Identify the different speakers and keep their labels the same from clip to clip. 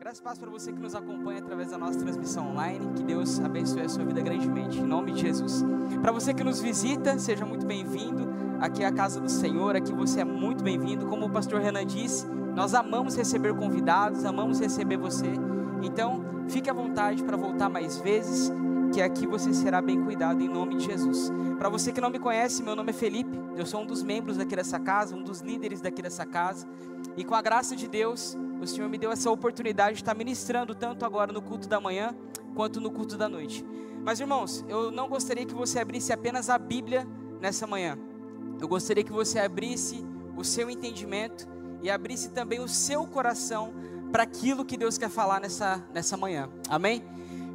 Speaker 1: Graças e paz para você que nos acompanha através da nossa transmissão online. Que Deus abençoe a sua vida grandemente, em nome de Jesus. Para você que nos visita, seja muito bem-vindo. Aqui é a casa do Senhor, aqui você é muito bem-vindo. Como o pastor Renan disse, nós amamos receber convidados, amamos receber você. Então, fique à vontade para voltar mais vezes, que aqui você será bem cuidado em nome de Jesus. Para você que não me conhece, meu nome é Felipe, eu sou um dos membros daqui dessa casa, um dos líderes daqui dessa casa. E com a graça de Deus, o Senhor me deu essa oportunidade de estar ministrando tanto agora no culto da manhã, quanto no culto da noite. Mas irmãos, eu não gostaria que você abrisse apenas a Bíblia nessa manhã. Eu gostaria que você abrisse o seu entendimento e abrisse também o seu coração para aquilo que Deus quer falar nessa manhã. Amém?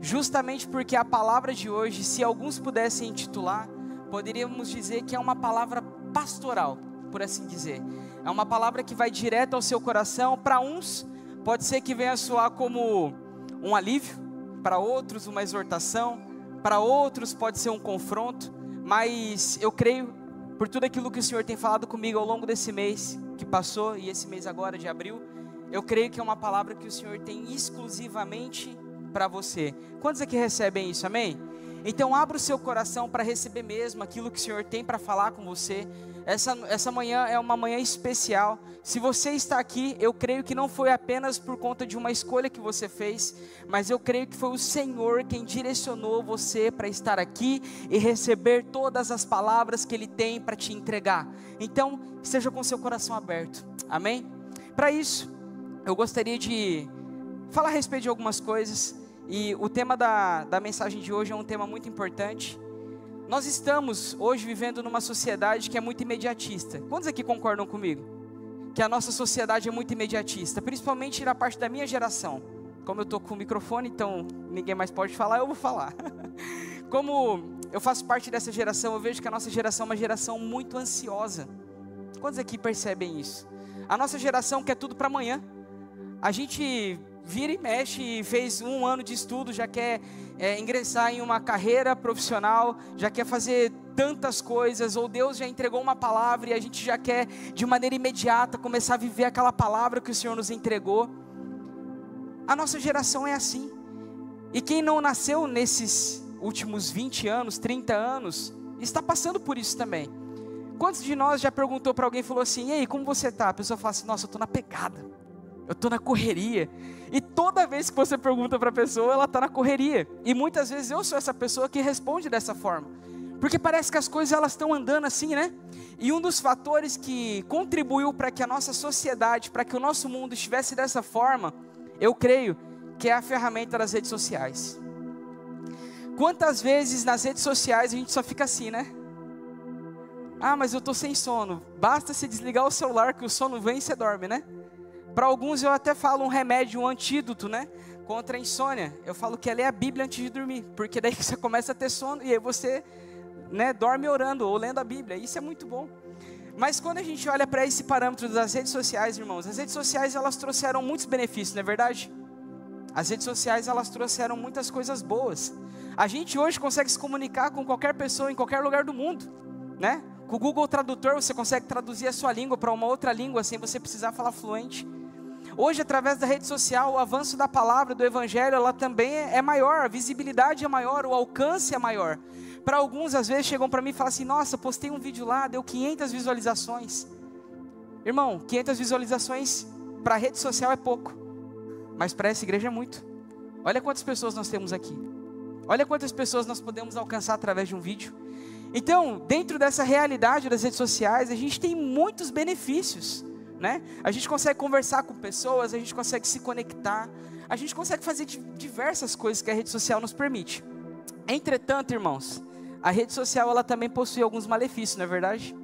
Speaker 1: Justamente porque a palavra de hoje, se alguns pudessem intitular, poderíamos dizer que é uma palavra pastoral, por assim dizer. É uma palavra que vai direto ao seu coração. Para uns, pode ser que venha soar como um alívio, para outros uma exortação, para outros pode ser um confronto, mas eu creio, por tudo aquilo que o Senhor tem falado comigo ao longo desse mês que passou, e esse mês agora de abril, eu creio que é uma palavra que o Senhor tem exclusivamente para você. Quantos aqui recebem isso, amém? Então abra o seu coração para receber mesmo aquilo que o Senhor tem para falar com você. Essa manhã é uma manhã especial. Se você está aqui, eu creio que não foi apenas por conta de uma escolha que você fez, mas eu creio que foi o Senhor quem direcionou você para estar aqui e receber todas as palavras que Ele tem para te entregar. Então, esteja com seu coração aberto, amém? Para isso, eu gostaria de falar a respeito de algumas coisas. E o tema da mensagem de hoje é um tema muito importante. Nós estamos hoje vivendo numa sociedade que é muito imediatista. Quantos aqui concordam comigo? Que a nossa sociedade é muito imediatista, principalmente na parte da minha geração. Como eu estou com o microfone, então ninguém mais pode falar, eu vou falar. Como eu faço parte dessa geração, eu vejo que a nossa geração é uma geração muito ansiosa. Quantos aqui percebem isso? A nossa geração quer tudo para amanhã. A gente vira e mexe e fez 1 ano de estudo, já quer ingressar em uma carreira profissional, já quer fazer tantas coisas, ou Deus já entregou uma palavra e a gente já quer de maneira imediata começar a viver aquela palavra que o Senhor nos entregou. A nossa geração é assim, e quem não nasceu nesses últimos 20 anos, 30 anos, está passando por isso também. Quantos de nós já perguntou para alguém e falou assim: e aí, como você está? A pessoa fala assim: nossa, eu estou na pegada, eu estou na correria. E toda vez que você pergunta para a pessoa, ela está na correria. E muitas vezes eu sou essa pessoa que responde dessa forma, porque parece que as coisas elas estão andando assim, né? E um dos fatores que contribuiu para que a nossa sociedade, para que o nosso mundo estivesse dessa forma, eu creio que é a ferramenta das redes sociais. Quantas vezes nas redes sociais a gente só fica assim, né? Ah, mas eu estou sem sono. Basta se desligar o celular que o sono vem e você dorme, né? Para alguns eu até falo um remédio, um antídoto, né? Contra a insônia. Eu falo que é ler a Bíblia antes de dormir, porque daí você começa a ter sono e aí você, né, dorme orando ou lendo a Bíblia. Isso é muito bom. Mas quando a gente olha para esse parâmetro das redes sociais, irmãos, as redes sociais elas trouxeram muitos benefícios, não é verdade? As redes sociais elas trouxeram muitas coisas boas. A gente hoje consegue se comunicar com qualquer pessoa em qualquer lugar do mundo, né? Com o Google Tradutor você consegue traduzir a sua língua para uma outra língua sem você precisar falar fluente. Hoje, através da rede social, o avanço da palavra, do evangelho, ela também é maior, a visibilidade é maior, o alcance é maior. Para alguns, às vezes, chegam para mim e falam assim: nossa, postei um vídeo lá, deu 500 visualizações. Irmão, 500 visualizações para a rede social é pouco, mas para essa igreja é muito. Olha quantas pessoas nós temos aqui. Olha quantas pessoas nós podemos alcançar através de um vídeo. Então, dentro dessa realidade das redes sociais, a gente tem muitos benefícios, né? A gente consegue conversar com pessoas, a gente consegue se conectar, a gente consegue fazer diversas coisas que a rede social nos permite. Entretanto, irmãos, a rede social ela também possui alguns malefícios, não é verdade?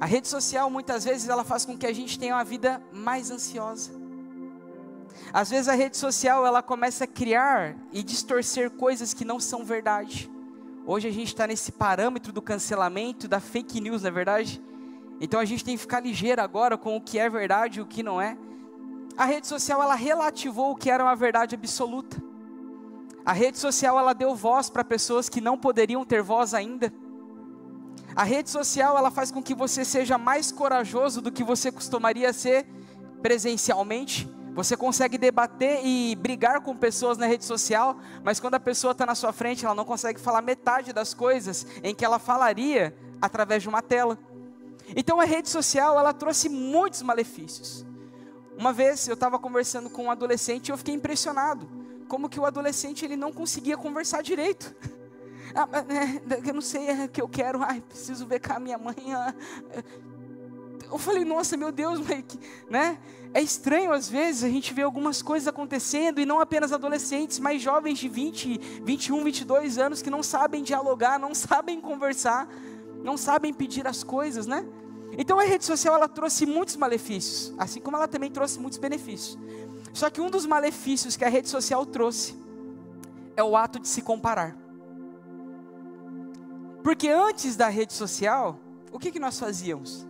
Speaker 1: A rede social muitas vezes ela faz com que a gente tenha uma vida mais ansiosa. Às vezes a rede social ela começa a criar e distorcer coisas que não são verdade. Hoje a gente está nesse parâmetro do cancelamento, da fake news, não é verdade? Então a gente tem que ficar ligeiro agora com o que é verdade e o que não é. A rede social ela relativou o que era uma verdade absoluta. A rede social ela deu voz para pessoas que não poderiam ter voz ainda. A rede social ela faz com que você seja mais corajoso do que você costumaria ser presencialmente, Você consegue debater e brigar com pessoas na rede social, mas quando a pessoa está na sua frente, ela não consegue falar metade das coisas em que ela falaria através de uma tela. Então a rede social, ela trouxe muitos malefícios. Uma vez eu estava conversando com um adolescente e eu fiquei impressionado. Como que o adolescente ele não conseguia conversar direito. Eu não sei, é que eu quero, preciso ver com a minha mãe. Eu falei, nossa, meu Deus, né? É estranho às vezes a gente vê algumas coisas acontecendo, e não apenas adolescentes, mas jovens de 20, 21, 22 anos que não sabem dialogar, não sabem conversar, não sabem pedir as coisas, né? Então a rede social, ela trouxe muitos malefícios, assim como ela também trouxe muitos benefícios. Só que um dos malefícios que a rede social trouxe é o ato de se comparar. Porque antes da rede social, o que nós fazíamos?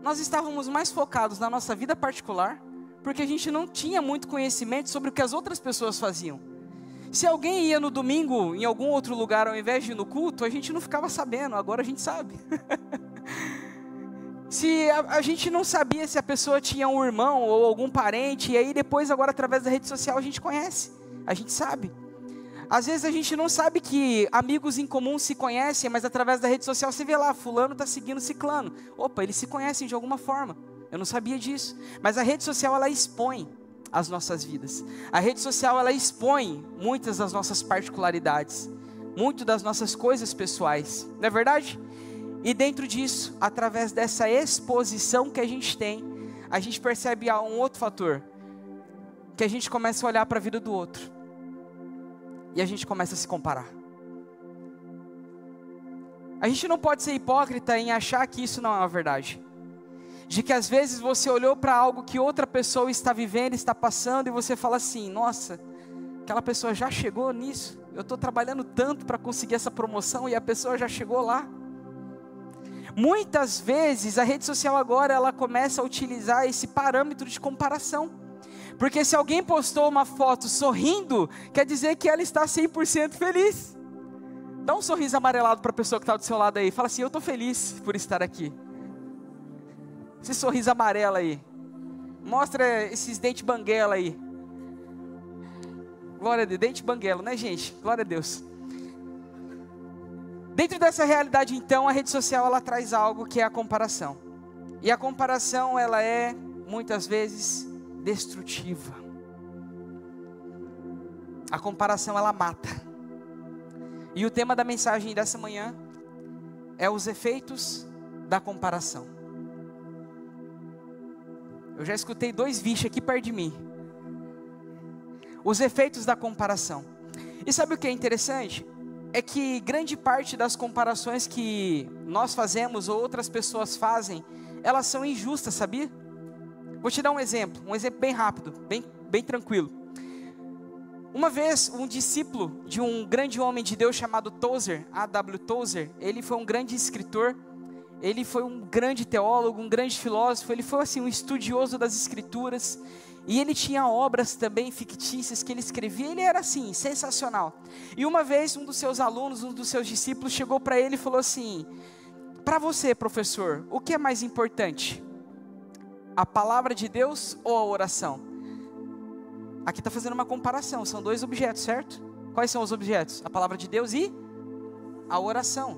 Speaker 1: Nós estávamos mais focados na nossa vida particular, porque a gente não tinha muito conhecimento sobre o que as outras pessoas faziam. Se alguém ia no domingo em algum outro lugar ao invés de ir no culto, a gente não ficava sabendo, agora a gente sabe. Se a gente não sabia se a pessoa tinha um irmão ou algum parente, e aí depois agora através da rede social a gente conhece, a gente sabe. Às vezes a gente não sabe que amigos em comum se conhecem, mas através da rede social você vê lá, fulano está seguindo ciclano. Opa, eles se conhecem de alguma forma. Eu não sabia disso. Mas a rede social, ela expõe as nossas vidas. A rede social, ela expõe muitas das nossas particularidades, muito das nossas coisas pessoais. Não é verdade? E dentro disso, através dessa exposição que a gente tem, a gente percebe um outro fator. Que a gente começa a olhar para a vida do outro. E a gente começa a se comparar. A gente não pode ser hipócrita em achar que isso não é uma verdade. De que às vezes você olhou para algo que outra pessoa está vivendo, está passando, e você fala assim, nossa, aquela pessoa já chegou nisso. Eu estou trabalhando tanto para conseguir essa promoção e a pessoa já chegou lá. Muitas vezes a rede social agora ela começa a utilizar esse parâmetro de comparação. Porque se alguém postou uma foto sorrindo, quer dizer que ela está 100% feliz. Dá um sorriso amarelado para a pessoa que está do seu lado aí. Fala assim, eu estou feliz por estar aqui. Esse sorriso amarelo aí. Mostra esses dentes banguela aí. Glória a Deus, dente banguelo, né gente? Glória a Deus. Dentro dessa realidade então, a rede social ela traz algo que é a comparação. E a comparação ela é, muitas vezes, destrutiva. A comparação ela mata. E o tema da mensagem dessa manhã é os efeitos da comparação. Eu já escutei 2 vixe aqui perto de mim. Os efeitos da comparação. E sabe o que é interessante? É que grande parte das comparações que nós fazemos ou outras pessoas fazem, elas são injustas, sabia? Vou te dar um exemplo bem rápido, bem tranquilo. Uma vez, um discípulo de um grande homem de Deus chamado Tozer, A.W. Tozer, ele foi um grande escritor, ele foi um grande teólogo, um grande filósofo, ele foi assim, um estudioso das escrituras, e ele tinha obras também fictícias que ele escrevia, ele era assim, sensacional. E uma vez, um dos seus alunos, um dos seus discípulos, chegou para ele e falou assim, para você, professor, o que é mais importante? A palavra de Deus ou a oração? Aqui está fazendo uma comparação, são 2 objetos, certo? Quais são os objetos? A palavra de Deus e a oração.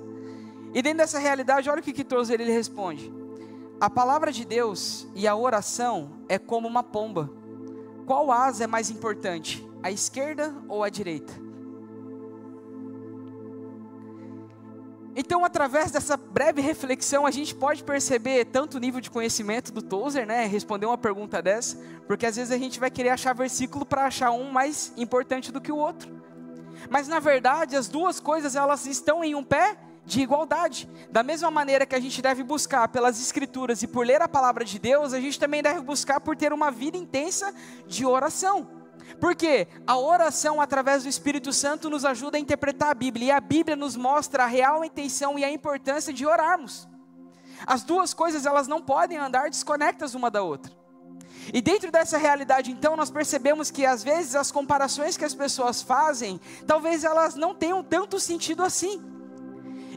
Speaker 1: E dentro dessa realidade, olha o que Tozer ele responde. A palavra de Deus e a oração é como uma pomba. Qual asa é mais importante? A esquerda ou a direita? Então, através dessa breve reflexão, a gente pode perceber tanto o nível de conhecimento do Tozer, né? Responder uma pergunta dessa, porque às vezes a gente vai querer achar versículo para achar um mais importante do que o outro. Mas na verdade, as duas coisas elas estão em um pé de igualdade. Da mesma maneira que a gente deve buscar pelas escrituras e por ler a palavra de Deus, a gente também deve buscar por ter uma vida intensa de oração. Porque a oração através do Espírito Santo nos ajuda a interpretar a Bíblia. E a Bíblia nos mostra a real intenção e a importância de orarmos. As duas coisas elas não podem andar desconectas uma da outra. E dentro dessa realidade então nós percebemos que às vezes as comparações que as pessoas fazem, talvez elas não tenham tanto sentido assim.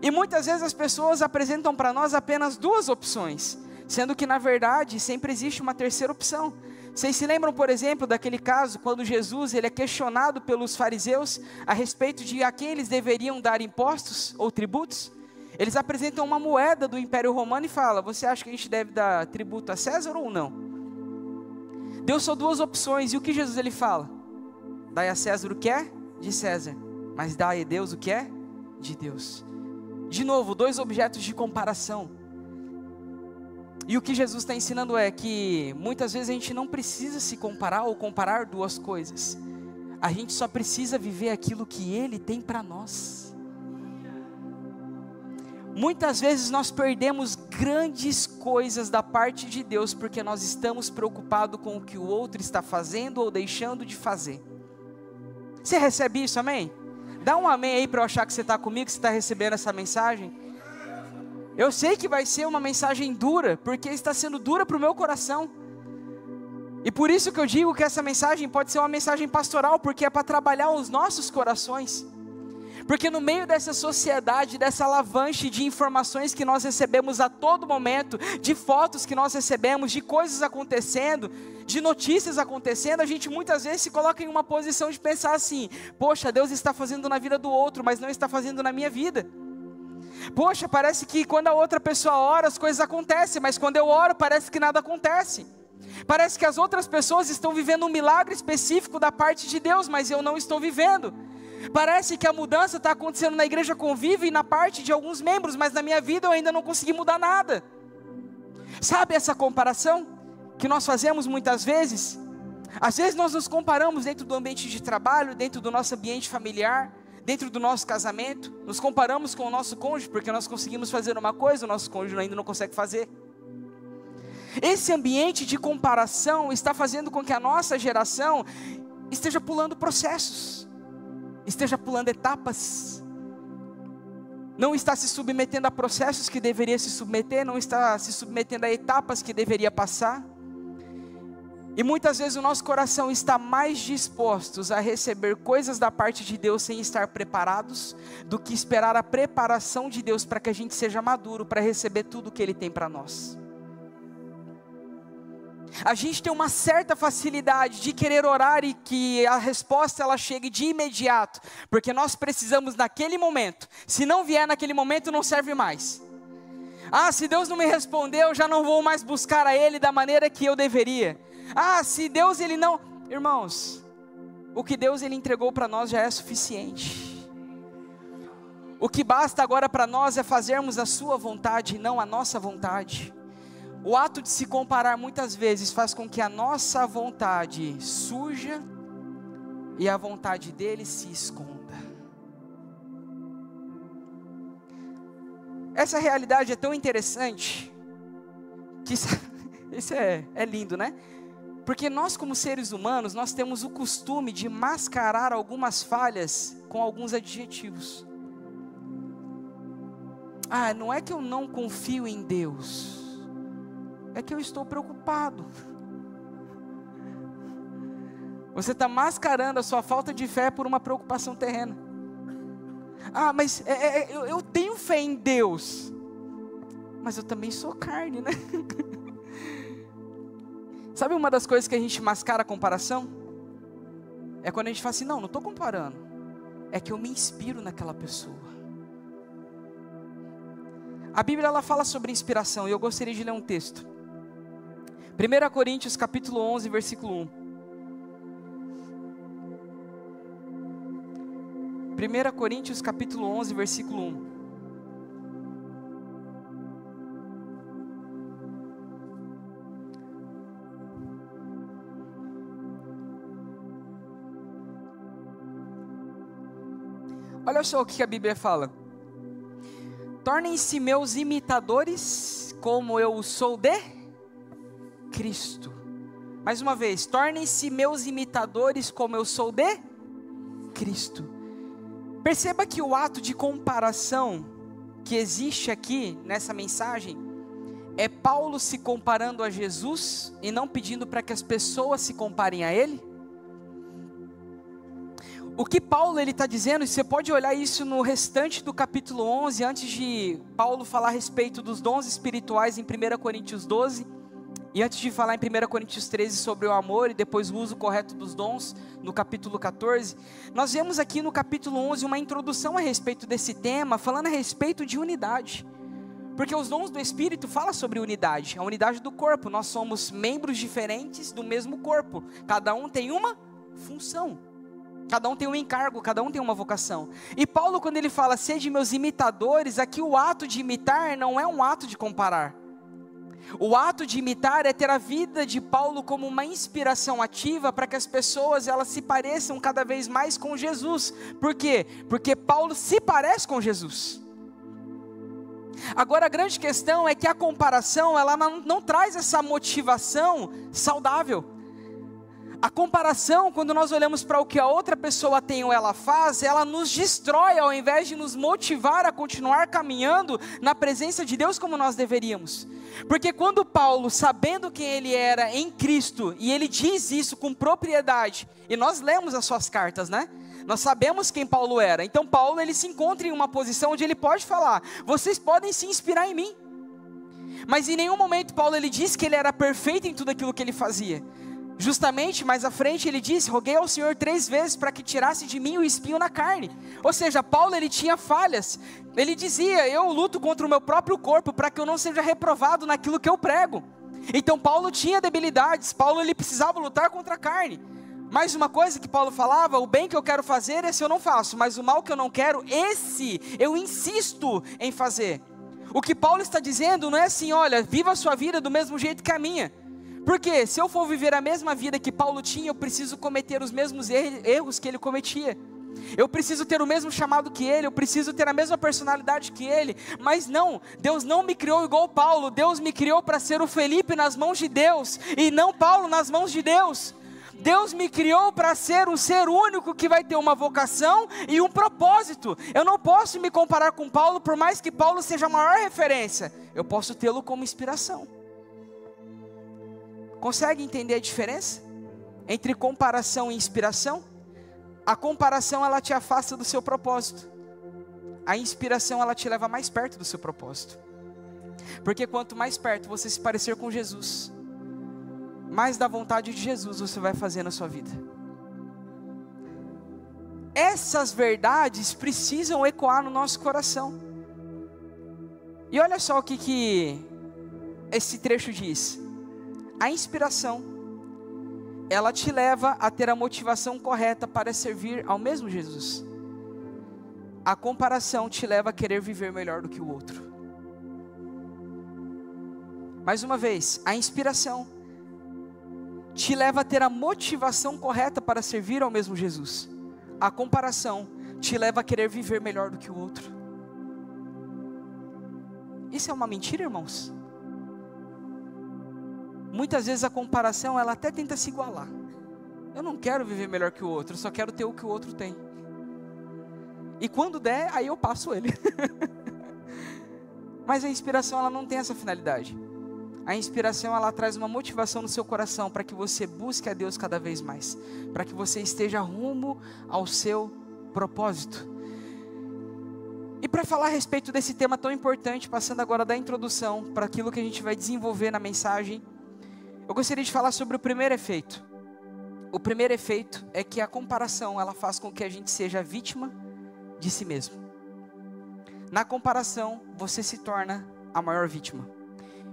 Speaker 1: E muitas vezes as pessoas apresentam para nós apenas 2 opções. Sendo que na verdade sempre existe uma terceira opção. Vocês se lembram, por exemplo, daquele caso quando Jesus ele é questionado pelos fariseus a respeito de a quem eles deveriam dar impostos ou tributos? Eles apresentam uma moeda do Império Romano e falam: você acha que a gente deve dar tributo a César ou não? Deus só duas opções, e o que Jesus ele fala? Dai a César o que é de César, mas dai a Deus o que é de Deus. De novo, dois objetos de comparação. E o que Jesus está ensinando é que muitas vezes a gente não precisa se comparar ou comparar duas coisas. A gente só precisa viver aquilo que Ele tem para nós. Muitas vezes nós perdemos grandes coisas da parte de Deus porque nós estamos preocupados com o que o outro está fazendo ou deixando de fazer. Você recebe isso, amém? Dá um amém aí para eu achar que você está comigo, que você está recebendo essa mensagem. Eu sei que vai ser uma mensagem dura, porque está sendo dura para o meu coração. E por isso que eu digo que essa mensagem pode ser uma mensagem pastoral, porque é para trabalhar os nossos corações. Porque no meio dessa sociedade, dessa avalanche de informações que nós recebemos a todo momento, de fotos que nós recebemos, de coisas acontecendo, de notícias acontecendo, a gente muitas vezes se coloca em uma posição de pensar assim: poxa, Deus está fazendo na vida do outro, mas não está fazendo na minha vida. Poxa, parece que quando a outra pessoa ora, as coisas acontecem, mas quando eu oro, parece que nada acontece. Parece que as outras pessoas estão vivendo um milagre específico da parte de Deus, mas eu não estou vivendo. Parece que a mudança está acontecendo na igreja Convívio e na parte de alguns membros, mas na minha vida eu ainda não consegui mudar nada. Sabe essa comparação que nós fazemos muitas vezes? Às vezes nós nos comparamos dentro do ambiente de trabalho, dentro do nosso ambiente familiar, dentro do nosso casamento. Nos comparamos com o nosso cônjuge, porque nós conseguimos fazer uma coisa, o nosso cônjuge ainda não consegue fazer. Esse ambiente de comparação está fazendo com que a nossa geração esteja pulando processos, esteja pulando etapas, não está se submetendo a processos que deveria se submeter, não está se submetendo a etapas que deveria passar. E muitas vezes o nosso coração está mais dispostos a receber coisas da parte de Deus sem estar preparados, do que esperar a preparação de Deus para que a gente seja maduro para receber tudo que Ele tem para nós. A gente tem uma certa facilidade de querer orar e que a resposta ela chegue de imediato, porque nós precisamos naquele momento. Se não vier naquele momento, não serve mais. Ah, se Deus não me respondeu, eu já não vou mais buscar a Ele da maneira que eu deveria. Ah, se Deus Ele não... Irmãos, o que Deus Ele entregou para nós já é suficiente. O que basta agora para nós é fazermos a sua vontade e não a nossa vontade. O ato de se comparar muitas vezes faz com que a nossa vontade surja e a vontade dele se esconda. Essa realidade é tão interessante que isso é lindo, né? Porque nós como seres humanos, nós temos o costume de mascarar algumas falhas com alguns adjetivos. Ah, não é que eu não confio em Deus, é que eu estou preocupado. Você está mascarando a sua falta de fé por uma preocupação terrena. Ah, mas eu tenho fé em Deus, mas eu também sou carne, né? Sabe uma das coisas que a gente mascara a comparação? É quando a gente fala assim: não estou comparando, é que eu me inspiro naquela pessoa. A Bíblia ela fala sobre inspiração, e eu gostaria de ler um texto. 1 Coríntios capítulo 11, versículo 1. 1 Coríntios capítulo 11, versículo 1. Olha só o que a Bíblia fala. Tornem-se meus imitadores, como eu sou de Cristo. Mais uma vez, tornem-se meus imitadores, como eu sou de Cristo. Perceba que o ato de comparação que existe aqui nessa mensagem é Paulo se comparando a Jesus e não pedindo para que as pessoas se comparem a Ele. O que Paulo está dizendo, e você pode olhar isso no restante do capítulo 11, antes de Paulo falar a respeito dos dons espirituais em 1 Coríntios 12, E antes de falar em 1 Coríntios 13 sobre o amor e depois o uso correto dos dons, no capítulo 14, nós vemos aqui no capítulo 11 uma introdução a respeito desse tema, falando a respeito de unidade. Porque os dons do Espírito falam sobre unidade, a unidade do corpo. Nós somos membros diferentes do mesmo corpo. Cada um tem uma função. Cada um tem um encargo, cada um tem uma vocação. E Paulo, quando ele fala, sede meus imitadores, aqui o ato de imitar não é um ato de comparar. O ato de imitar é ter a vida de Paulo como uma inspiração ativa para que as pessoas elas se pareçam cada vez mais com Jesus. Por quê? Porque Paulo se parece com Jesus. Agora a grande questão é que a comparação ela não traz essa motivação saudável. A comparação, quando nós olhamos para o que a outra pessoa tem ou ela faz, ela nos destrói ao invés de nos motivar a continuar caminhando na presença de Deus como nós deveríamos. Porque quando Paulo, sabendo quem ele era em Cristo, e ele diz isso com propriedade, e nós lemos as suas cartas, né? Nós sabemos quem Paulo era. Então Paulo ele se encontra em uma posição onde ele pode falar, vocês podem se inspirar em mim. Mas em nenhum momento Paulo ele diz que ele era perfeito em tudo aquilo que ele fazia. Justamente mais à frente ele disse, roguei ao Senhor 3 vezes para que tirasse de mim o espinho na carne. Ou seja, Paulo ele tinha falhas. Ele dizia, eu luto contra o meu próprio corpo para que eu não seja reprovado naquilo que eu prego. Então Paulo tinha debilidades, Paulo ele precisava lutar contra a carne. Mais uma coisa que Paulo falava, o bem que eu quero fazer, esse eu não faço, mas o mal que eu não quero, esse eu insisto em fazer. O que Paulo está dizendo não é assim, olha, viva a sua vida do mesmo jeito que a minha. Porque se eu for viver a mesma vida que Paulo tinha, eu preciso cometer os mesmos erros que ele cometia. Eu preciso ter o mesmo chamado que ele, eu preciso ter a mesma personalidade que ele. Mas não, Deus não me criou igual Paulo, Deus me criou para ser o Felipe nas mãos de Deus, e não Paulo nas mãos de Deus. Deus me criou para ser um ser único que vai ter uma vocação e um propósito. Eu não posso me comparar com Paulo, por mais que Paulo seja a maior referência. Eu posso tê-lo como inspiração. Consegue entender a diferença entre comparação e inspiração? A comparação ela te afasta do seu propósito. A inspiração ela te leva mais perto do seu propósito. Porque quanto mais perto você se parecer com Jesus, mais da vontade de Jesus você vai fazer na sua vida. Essas verdades precisam ecoar no nosso coração. E olha só o que esse trecho diz. A inspiração, ela te leva a ter a motivação correta para servir ao mesmo Jesus. A comparação te leva a querer viver melhor do que o outro. Mais uma vez, a inspiração te leva a ter a motivação correta para servir ao mesmo Jesus. A comparação te leva a querer viver melhor do que o outro. Isso é uma mentira, irmãos? Muitas vezes a comparação, ela até tenta se igualar. Eu não quero viver melhor que o outro, eu só quero ter o que o outro tem. E quando der, aí eu passo ele. Mas a inspiração, ela não tem essa finalidade. A inspiração, ela traz uma motivação no seu coração para que você busque a Deus cada vez mais. Para que você esteja rumo ao seu propósito. E para falar a respeito desse tema tão importante, passando agora da introdução para aquilo que a gente vai desenvolver na mensagem, eu gostaria de falar sobre o primeiro efeito. O primeiro efeito é que a comparação, ela faz com que a gente seja vítima de si mesmo. Na comparação, você se torna a maior vítima.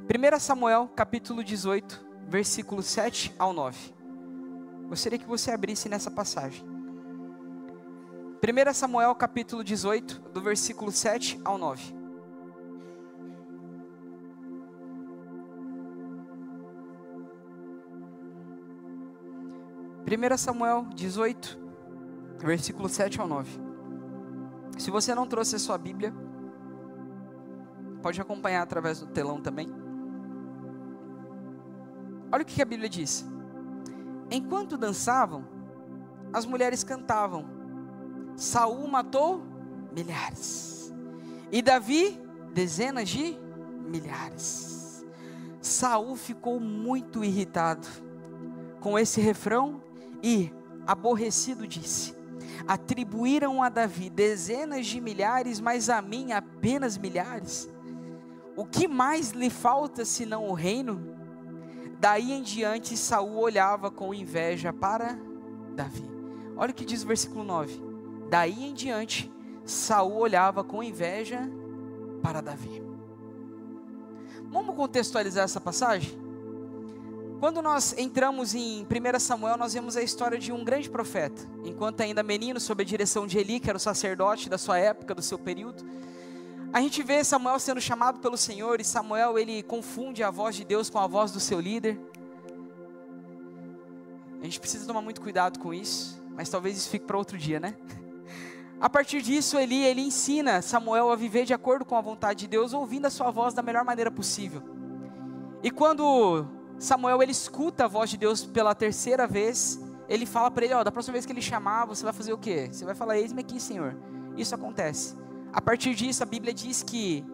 Speaker 1: 1 Samuel, capítulo 18, versículos 7 ao 9. Gostaria que você abrisse nessa passagem. 1 Samuel, capítulo 18, do versículo 7 ao 9. Primeira Samuel 18, versículo 7 ao 9. Se você não trouxe a sua Bíblia, pode acompanhar através do telão também. Olha o que a Bíblia diz. Enquanto dançavam, as mulheres cantavam. Saul matou milhares, e Davi dezenas de milhares. Saul ficou muito irritado com esse refrão e, aborrecido, disse: atribuíram a Davi dezenas de milhares, mas a mim apenas milhares. O que mais lhe falta senão o reino? Daí em diante Saul olhava com inveja para Davi. Olha o que diz o versículo 9. Daí em diante Saul olhava com inveja para Davi. Vamos contextualizar essa passagem? Quando nós entramos em 1 Samuel, nós vemos a história de um grande profeta. Enquanto ainda menino, sob a direção de Eli, que era o sacerdote da sua época, do seu período, a gente vê Samuel sendo chamado pelo Senhor, e Samuel, ele confunde a voz de Deus com a voz do seu líder. A gente precisa tomar muito cuidado com isso, mas talvez isso fique para outro dia, né? A partir disso, ele ensina Samuel a viver de acordo com a vontade de Deus, ouvindo a sua voz da melhor maneira possível. E quando Samuel, ele escuta a voz de Deus pela terceira vez, ele fala para ele, da próxima vez que ele chamar, você vai fazer o quê? Você vai falar, eis-me aqui, Senhor. Isso acontece. A partir disso, a Bíblia diz que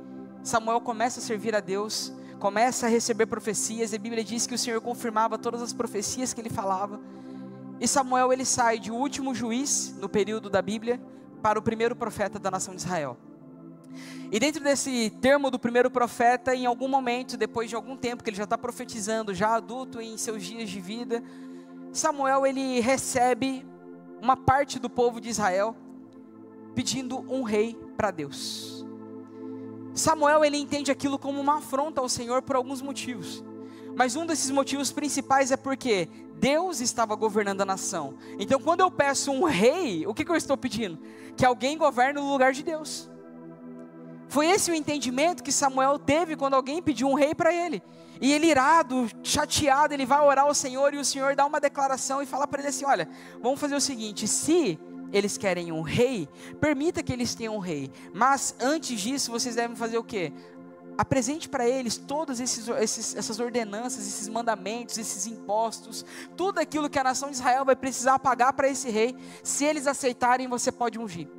Speaker 1: Samuel começa a servir a Deus, começa a receber profecias, e a Bíblia diz que o Senhor confirmava todas as profecias que ele falava. E Samuel, ele sai de último juiz, no período da Bíblia, para o primeiro profeta da nação de Israel. E dentro desse termo do primeiro profeta, em algum momento, depois de algum tempo que ele já está profetizando, já adulto em seus dias de vida, Samuel, ele recebe uma parte do povo de Israel pedindo um rei para Deus. Samuel, ele entende aquilo como uma afronta ao Senhor por alguns motivos, mas um desses motivos principais é porque Deus estava governando a nação. Então quando eu peço um rei, o que eu estou pedindo? Que alguém governe no lugar de Deus. Foi esse o entendimento que Samuel teve quando alguém pediu um rei para ele. E ele, irado, chateado, ele vai orar ao Senhor, e o Senhor dá uma declaração e fala para ele assim, olha, vamos fazer o seguinte, se eles querem um rei, permita que eles tenham um rei, mas antes disso vocês devem fazer o quê? Apresente para eles todas essas ordenanças, esses mandamentos, esses impostos, tudo aquilo que a nação de Israel vai precisar pagar para esse rei. Se eles aceitarem, você pode ungir.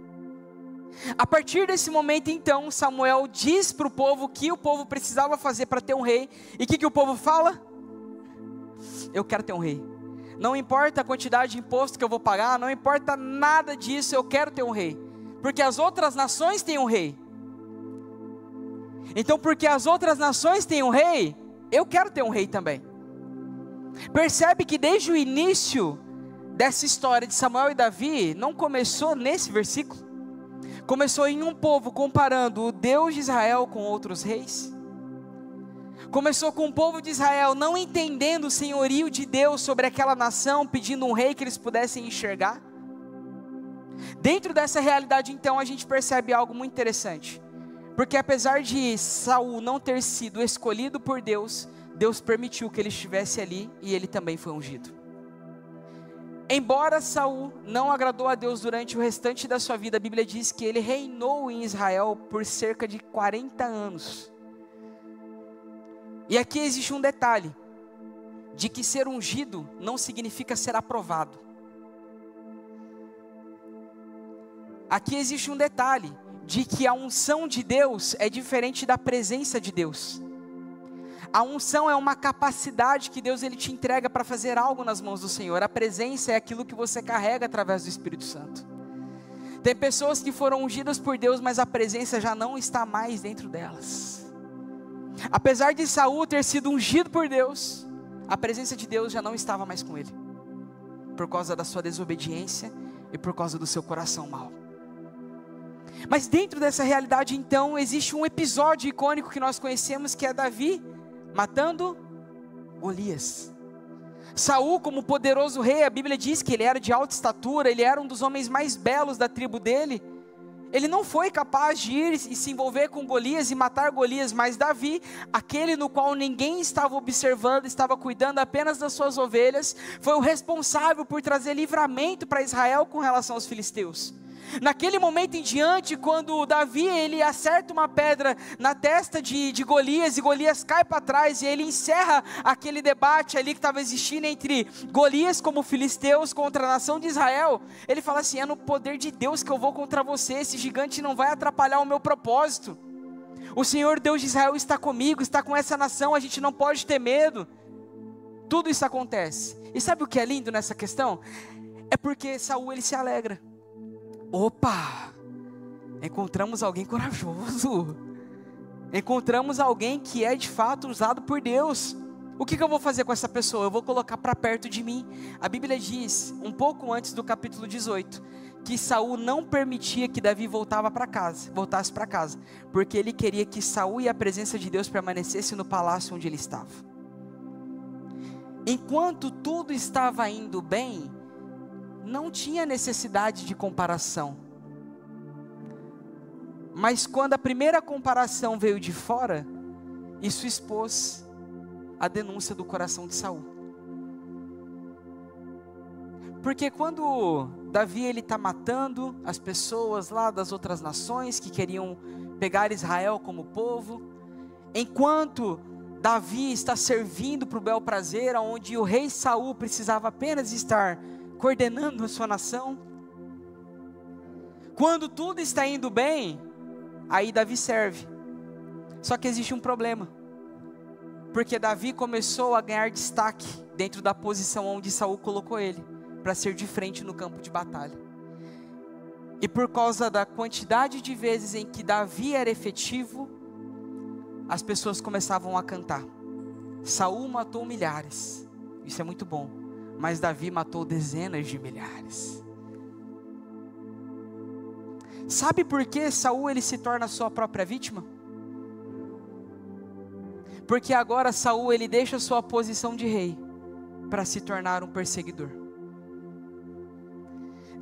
Speaker 1: A partir desse momento então, Samuel diz para o povo o que o povo precisava fazer para ter um rei. E o que o povo fala? Eu quero ter um rei. Não importa a quantidade de imposto que eu vou pagar, não importa nada disso, eu quero ter um rei. Porque as outras nações têm um rei. Então porque as outras nações têm um rei, eu quero ter um rei também. Percebe que desde o início dessa história de Samuel e Davi, não começou nesse versículo. Começou em um povo comparando o Deus de Israel com outros reis. Começou com o povo de Israel não entendendo o senhorio de Deus sobre aquela nação, pedindo um rei que eles pudessem enxergar. Dentro dessa realidade então a gente percebe algo muito interessante. Porque apesar de Saul não ter sido escolhido por Deus, Deus permitiu que ele estivesse ali e ele também foi ungido. Embora Saul não agradou a Deus durante o restante da sua vida, a Bíblia diz que ele reinou em Israel por cerca de 40 anos. E aqui existe um detalhe, de que ser ungido não significa ser aprovado. Aqui existe um detalhe, de que a unção de Deus é diferente da presença de Deus. A unção é uma capacidade que Deus ele te entrega para fazer algo nas mãos do Senhor. A presença é aquilo que você carrega através do Espírito Santo. Tem pessoas que foram ungidas por Deus, mas a presença já não está mais dentro delas. Apesar de Saul ter sido ungido por Deus, a presença de Deus já não estava mais com ele, por causa da sua desobediência e por causa do seu coração mau. Mas dentro dessa realidade então, existe um episódio icônico que nós conhecemos, que é Davi matando Golias. Saul, como poderoso rei, a Bíblia diz que ele era de alta estatura, ele era um dos homens mais belos da tribo dele. Ele não foi capaz de ir e se envolver com Golias e matar Golias, mas Davi, aquele no qual ninguém estava observando, estava cuidando apenas das suas ovelhas, foi o responsável por trazer livramento para Israel com relação aos filisteus. Naquele momento em diante, quando Davi ele acerta uma pedra na testa de Golias, e Golias cai para trás, e ele encerra aquele debate ali que estava existindo entre Golias como filisteus contra a nação de Israel. Ele fala assim: é no poder de Deus que eu vou contra você, esse gigante não vai atrapalhar o meu propósito. O Senhor Deus de Israel está comigo, está com essa nação, a gente não pode ter medo. Tudo isso acontece. E sabe o que é lindo nessa questão? É porque Saul ele se alegra. Opa, encontramos alguém corajoso, encontramos alguém que é de fato usado por Deus. O que eu vou fazer com essa pessoa? Eu vou colocar para perto de mim. A Bíblia diz, um pouco antes do capítulo 18, que Saul não permitia que Davi voltasse para casa, porque ele queria que Saul e a presença de Deus permanecesse no palácio onde ele estava. Enquanto tudo estava indo bem, não tinha necessidade de comparação. Mas quando a primeira comparação veio de fora, isso expôs a denúncia do coração de Saul. Porque quando Davi ele está matando as pessoas lá das outras nações que queriam pegar Israel como povo, enquanto Davi está servindo para o bel prazer, onde o rei Saul precisava apenas estar coordenando a sua nação, quando tudo está indo bem, aí Davi serve. Só que existe um problema, porque Davi começou a ganhar destaque dentro da posição onde Saul colocou ele, para ser de frente no campo de batalha. E por causa da quantidade de vezes em que Davi era efetivo, as pessoas começavam a cantar: Saul matou milhares, isso é muito bom, mas Davi matou dezenas de milhares. Sabe por que Saul ele se torna a sua própria vítima? Porque agora Saul ele deixa a sua posição de rei para se tornar um perseguidor.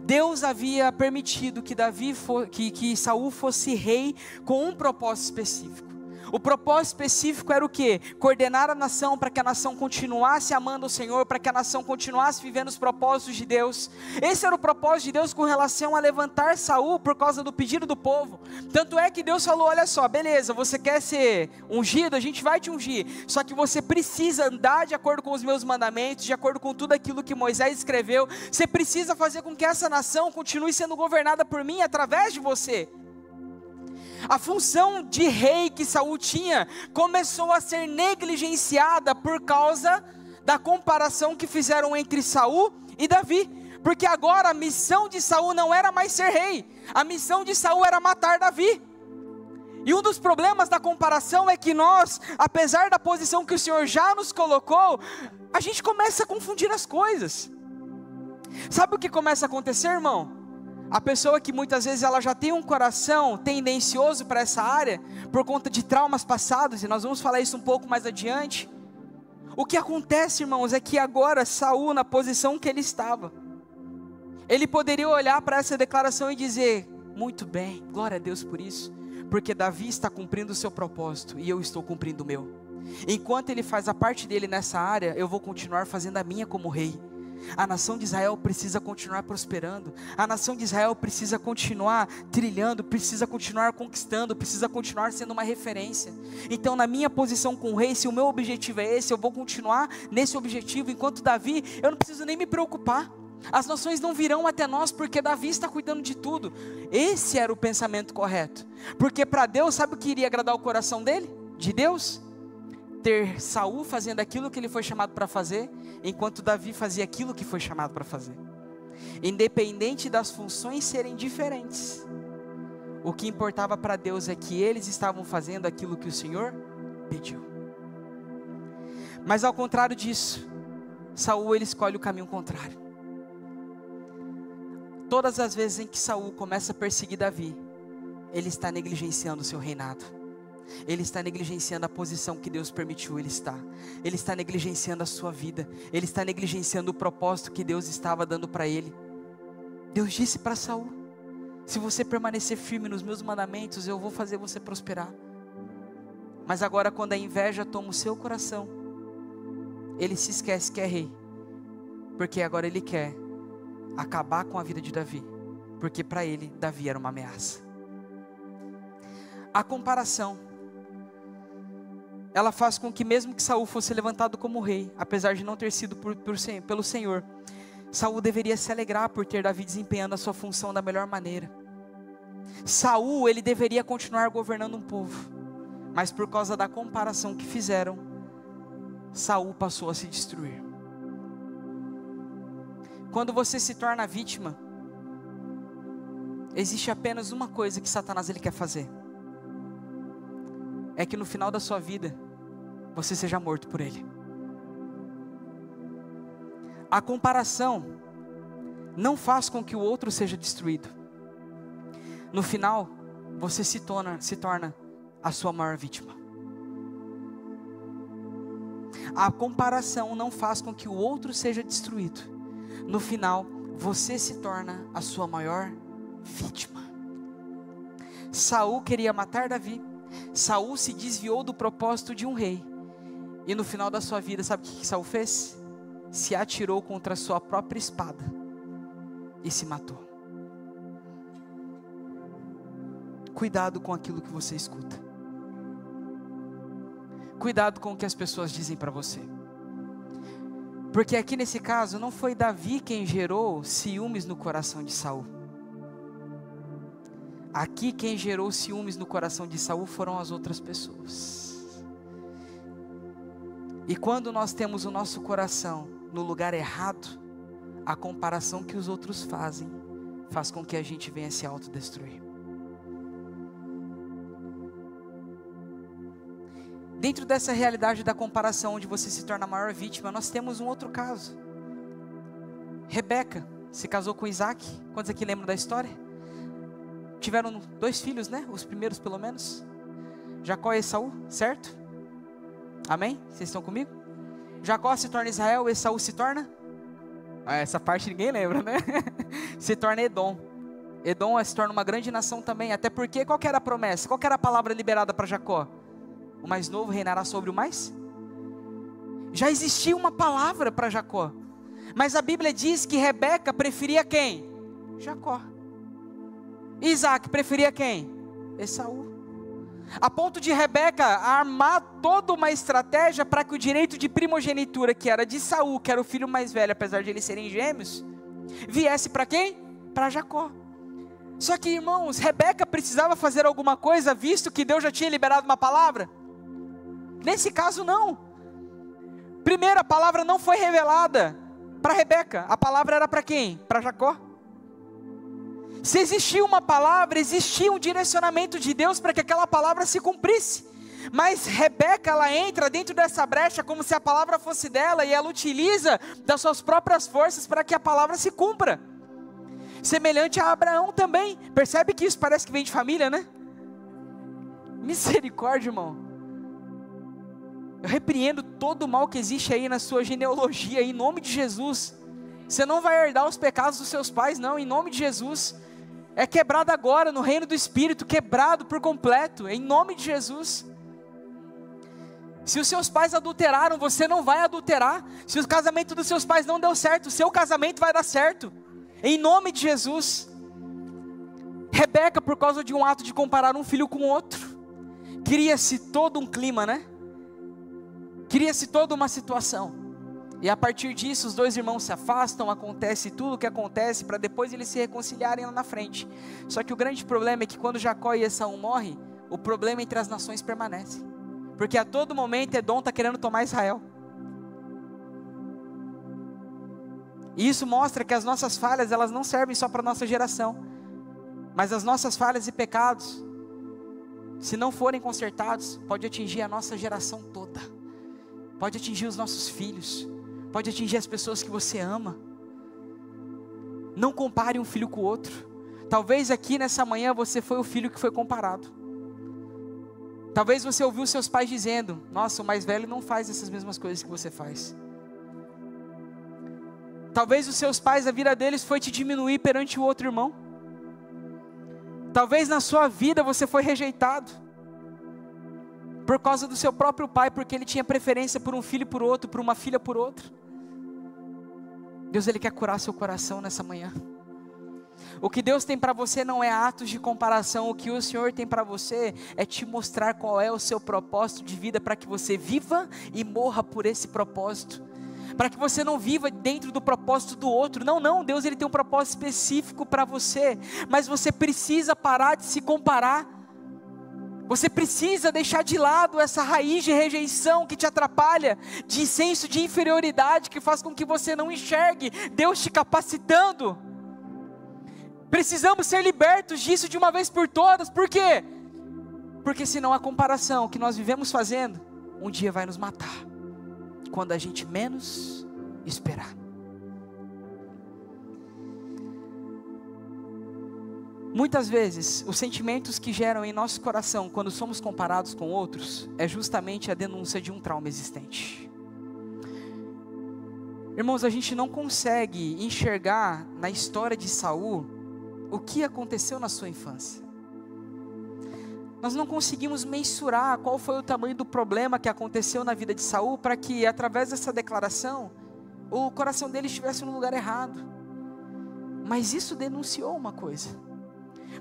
Speaker 1: Deus havia permitido que Saul fosse rei com um propósito específico. O propósito específico era o quê? Coordenar a nação para que a nação continuasse amando o Senhor, para que a nação continuasse vivendo os propósitos de Deus. Esse era o propósito de Deus com relação a levantar Saul por causa do pedido do povo. Tanto é que Deus falou: olha só, beleza, você quer ser ungido? A gente vai te ungir. Só que você precisa andar de acordo com os meus mandamentos, de acordo com tudo aquilo que Moisés escreveu. Você precisa fazer com que essa nação continue sendo governada por mim através de você. A função de rei que Saul tinha começou a ser negligenciada por causa da comparação que fizeram entre Saul e Davi. Porque agora a missão de Saul não era mais ser rei, a missão de Saul era matar Davi. E um dos problemas da comparação é que nós, apesar da posição que o Senhor já nos colocou, a gente começa a confundir as coisas. Sabe o que começa a acontecer, irmão? A pessoa que muitas vezes ela já tem um coração tendencioso para essa área, por conta de traumas passados, e nós vamos falar isso um pouco mais adiante. O que acontece, irmãos, é que agora Saul, na posição que ele estava, ele poderia olhar para essa declaração e dizer: muito bem, glória a Deus por isso, porque Davi está cumprindo o seu propósito e eu estou cumprindo o meu. Enquanto ele faz a parte dele nessa área, eu vou continuar fazendo a minha como rei. A nação de Israel precisa continuar prosperando, a nação de Israel precisa continuar trilhando, precisa continuar conquistando, precisa continuar sendo uma referência. Então, na minha posição com o rei, se o meu objetivo é esse, eu vou continuar nesse objetivo. Enquanto Davi, eu não preciso nem me preocupar, as nações não virão até nós, porque Davi está cuidando de tudo. Esse era o pensamento correto, porque para Deus, sabe o que iria agradar o coração dele? De Deus? Ter Saul fazendo aquilo que ele foi chamado para fazer, enquanto Davi fazia aquilo que foi chamado para fazer. Independente das funções serem diferentes, o que importava para Deus é que eles estavam fazendo aquilo que o Senhor pediu. Mas ao contrário disso, Saul ele escolhe o caminho contrário. Todas as vezes em que Saul começa a perseguir Davi, ele está negligenciando o seu reinado. Ele está negligenciando a posição que Deus permitiu ele estar. Ele está negligenciando a sua vida. Ele está negligenciando o propósito que Deus estava dando para ele. Deus disse para Saul: se você permanecer firme nos meus mandamentos, eu vou fazer você prosperar. Mas agora, quando a inveja toma o seu coração, ele se esquece que é rei, porque agora ele quer acabar com a vida de Davi, porque para ele Davi era uma ameaça. A comparação, ela faz com que mesmo que Saul fosse levantado como rei, apesar de não ter sido pelo Senhor, Saul deveria se alegrar por ter Davi desempenhando a sua função da melhor maneira. Saul, ele deveria continuar governando um povo, mas por causa da comparação que fizeram, Saul passou a se destruir. Quando você se torna vítima, existe apenas uma coisa que Satanás ele quer fazer: é que no final da sua vida, você seja morto por ele. A comparação não faz com que o outro seja destruído. No final, você se torna a sua maior vítima. A comparação não faz com que o outro seja destruído. No final, você se torna a sua maior vítima. Saul queria matar Davi. Saul se desviou do propósito de um rei. E no final da sua vida, sabe o que Saul fez? Se atirou contra a sua própria espada e se matou. Cuidado com aquilo que você escuta. Cuidado com o que as pessoas dizem para você. Porque aqui nesse caso, não foi Davi quem gerou ciúmes no coração de Saul. Aqui quem gerou ciúmes no coração de Saul foram as outras pessoas. E quando nós temos o nosso coração no lugar errado, a comparação que os outros fazem, faz com que a gente venha se autodestruir. Dentro dessa realidade da comparação, onde você se torna a maior vítima, nós temos um outro caso. Rebeca se casou com Isaac. Quantos aqui lembram da história? Tiveram 2 filhos, né? Os primeiros pelo menos. Jacó e Esaú, certo? Amém? Vocês estão comigo? Jacó se torna Israel, Esaú se torna? Essa parte ninguém lembra, né? Se torna Edom. Edom se torna uma grande nação também. Até porque, qual que era a promessa? Qual que era a palavra liberada para Jacó? O mais novo reinará sobre o mais? Já existia uma palavra para Jacó. Mas a Bíblia diz que Rebeca preferia quem? Jacó. Isaac preferia quem? Esaú. A ponto de Rebeca armar toda uma estratégia para que o direito de primogenitura, que era de Saul, que era o filho mais velho, apesar de eles serem gêmeos, viesse para quem? Para Jacó. Só que, irmãos, Rebeca precisava fazer alguma coisa, visto que Deus já tinha liberado uma palavra? Nesse caso não. Primeiro, a palavra não foi revelada para Rebeca. A palavra era para quem? Para Jacó. Se existia uma palavra, existia um direcionamento de Deus para que aquela palavra se cumprisse. Mas Rebeca, ela entra dentro dessa brecha como se a palavra fosse dela, e ela utiliza das suas próprias forças para que a palavra se cumpra. Semelhante a Abraão também. Percebe que isso parece que vem de família, né? Misericórdia, irmão. Eu repreendo todo o mal que existe aí na sua genealogia, em nome de Jesus. Você não vai herdar os pecados dos seus pais, não, em nome de Jesus. É quebrado agora no reino do Espírito, quebrado por completo, em nome de Jesus. Se os seus pais adulteraram, você não vai adulterar. Se o casamento dos seus pais não deu certo, o seu casamento vai dar certo, em nome de Jesus. Rebeca, por causa de um ato de comparar um filho com outro, cria-se todo um clima, né? Cria-se toda uma situação. E a partir disso, os 2 irmãos se afastam, acontece tudo o que acontece, para depois eles se reconciliarem lá na frente. Só que o grande problema é que quando Jacó e Esaú morrem, o problema entre as nações permanece. Porque a todo momento Edom está querendo tomar Israel. E isso mostra que as nossas falhas, elas não servem só para a nossa geração. Mas as nossas falhas e pecados, se não forem consertados, pode atingir a nossa geração toda. Pode atingir os nossos filhos. Pode atingir as pessoas que você ama. Não compare um filho com o outro. Talvez aqui nessa manhã você foi o filho que foi comparado. Talvez você ouviu seus pais dizendo: nossa, o mais velho não faz essas mesmas coisas que você faz. Talvez os seus pais, a vida deles foi te diminuir perante o outro irmão. Talvez na sua vida você foi rejeitado por causa do seu próprio pai, porque ele tinha preferência por um filho por outro, por uma filha por outra. Deus, Ele quer curar seu coração nessa manhã. O que Deus tem para você não é atos de comparação. O que o Senhor tem para você é te mostrar qual é o seu propósito de vida, para que você viva e morra por esse propósito. Para que você não viva dentro do propósito do outro. Não, Deus, Ele tem um propósito específico para você. Mas você precisa parar de se comparar. Você precisa deixar de lado essa raiz de rejeição que te atrapalha, de senso de inferioridade que faz com que você não enxergue Deus te capacitando. Precisamos ser libertos disso de uma vez por todas. Por quê? Porque senão a comparação que nós vivemos fazendo, um dia vai nos matar, quando a gente menos esperar. Muitas vezes, os sentimentos que geram em nosso coração quando somos comparados com outros, é justamente a denúncia de um trauma existente. Irmãos, a gente não consegue enxergar na história de Saul o que aconteceu na sua infância. Nós não conseguimos mensurar qual foi o tamanho do problema que aconteceu na vida de Saul, para que através dessa declaração, o coração dele estivesse no lugar errado. Mas isso denunciou uma coisa.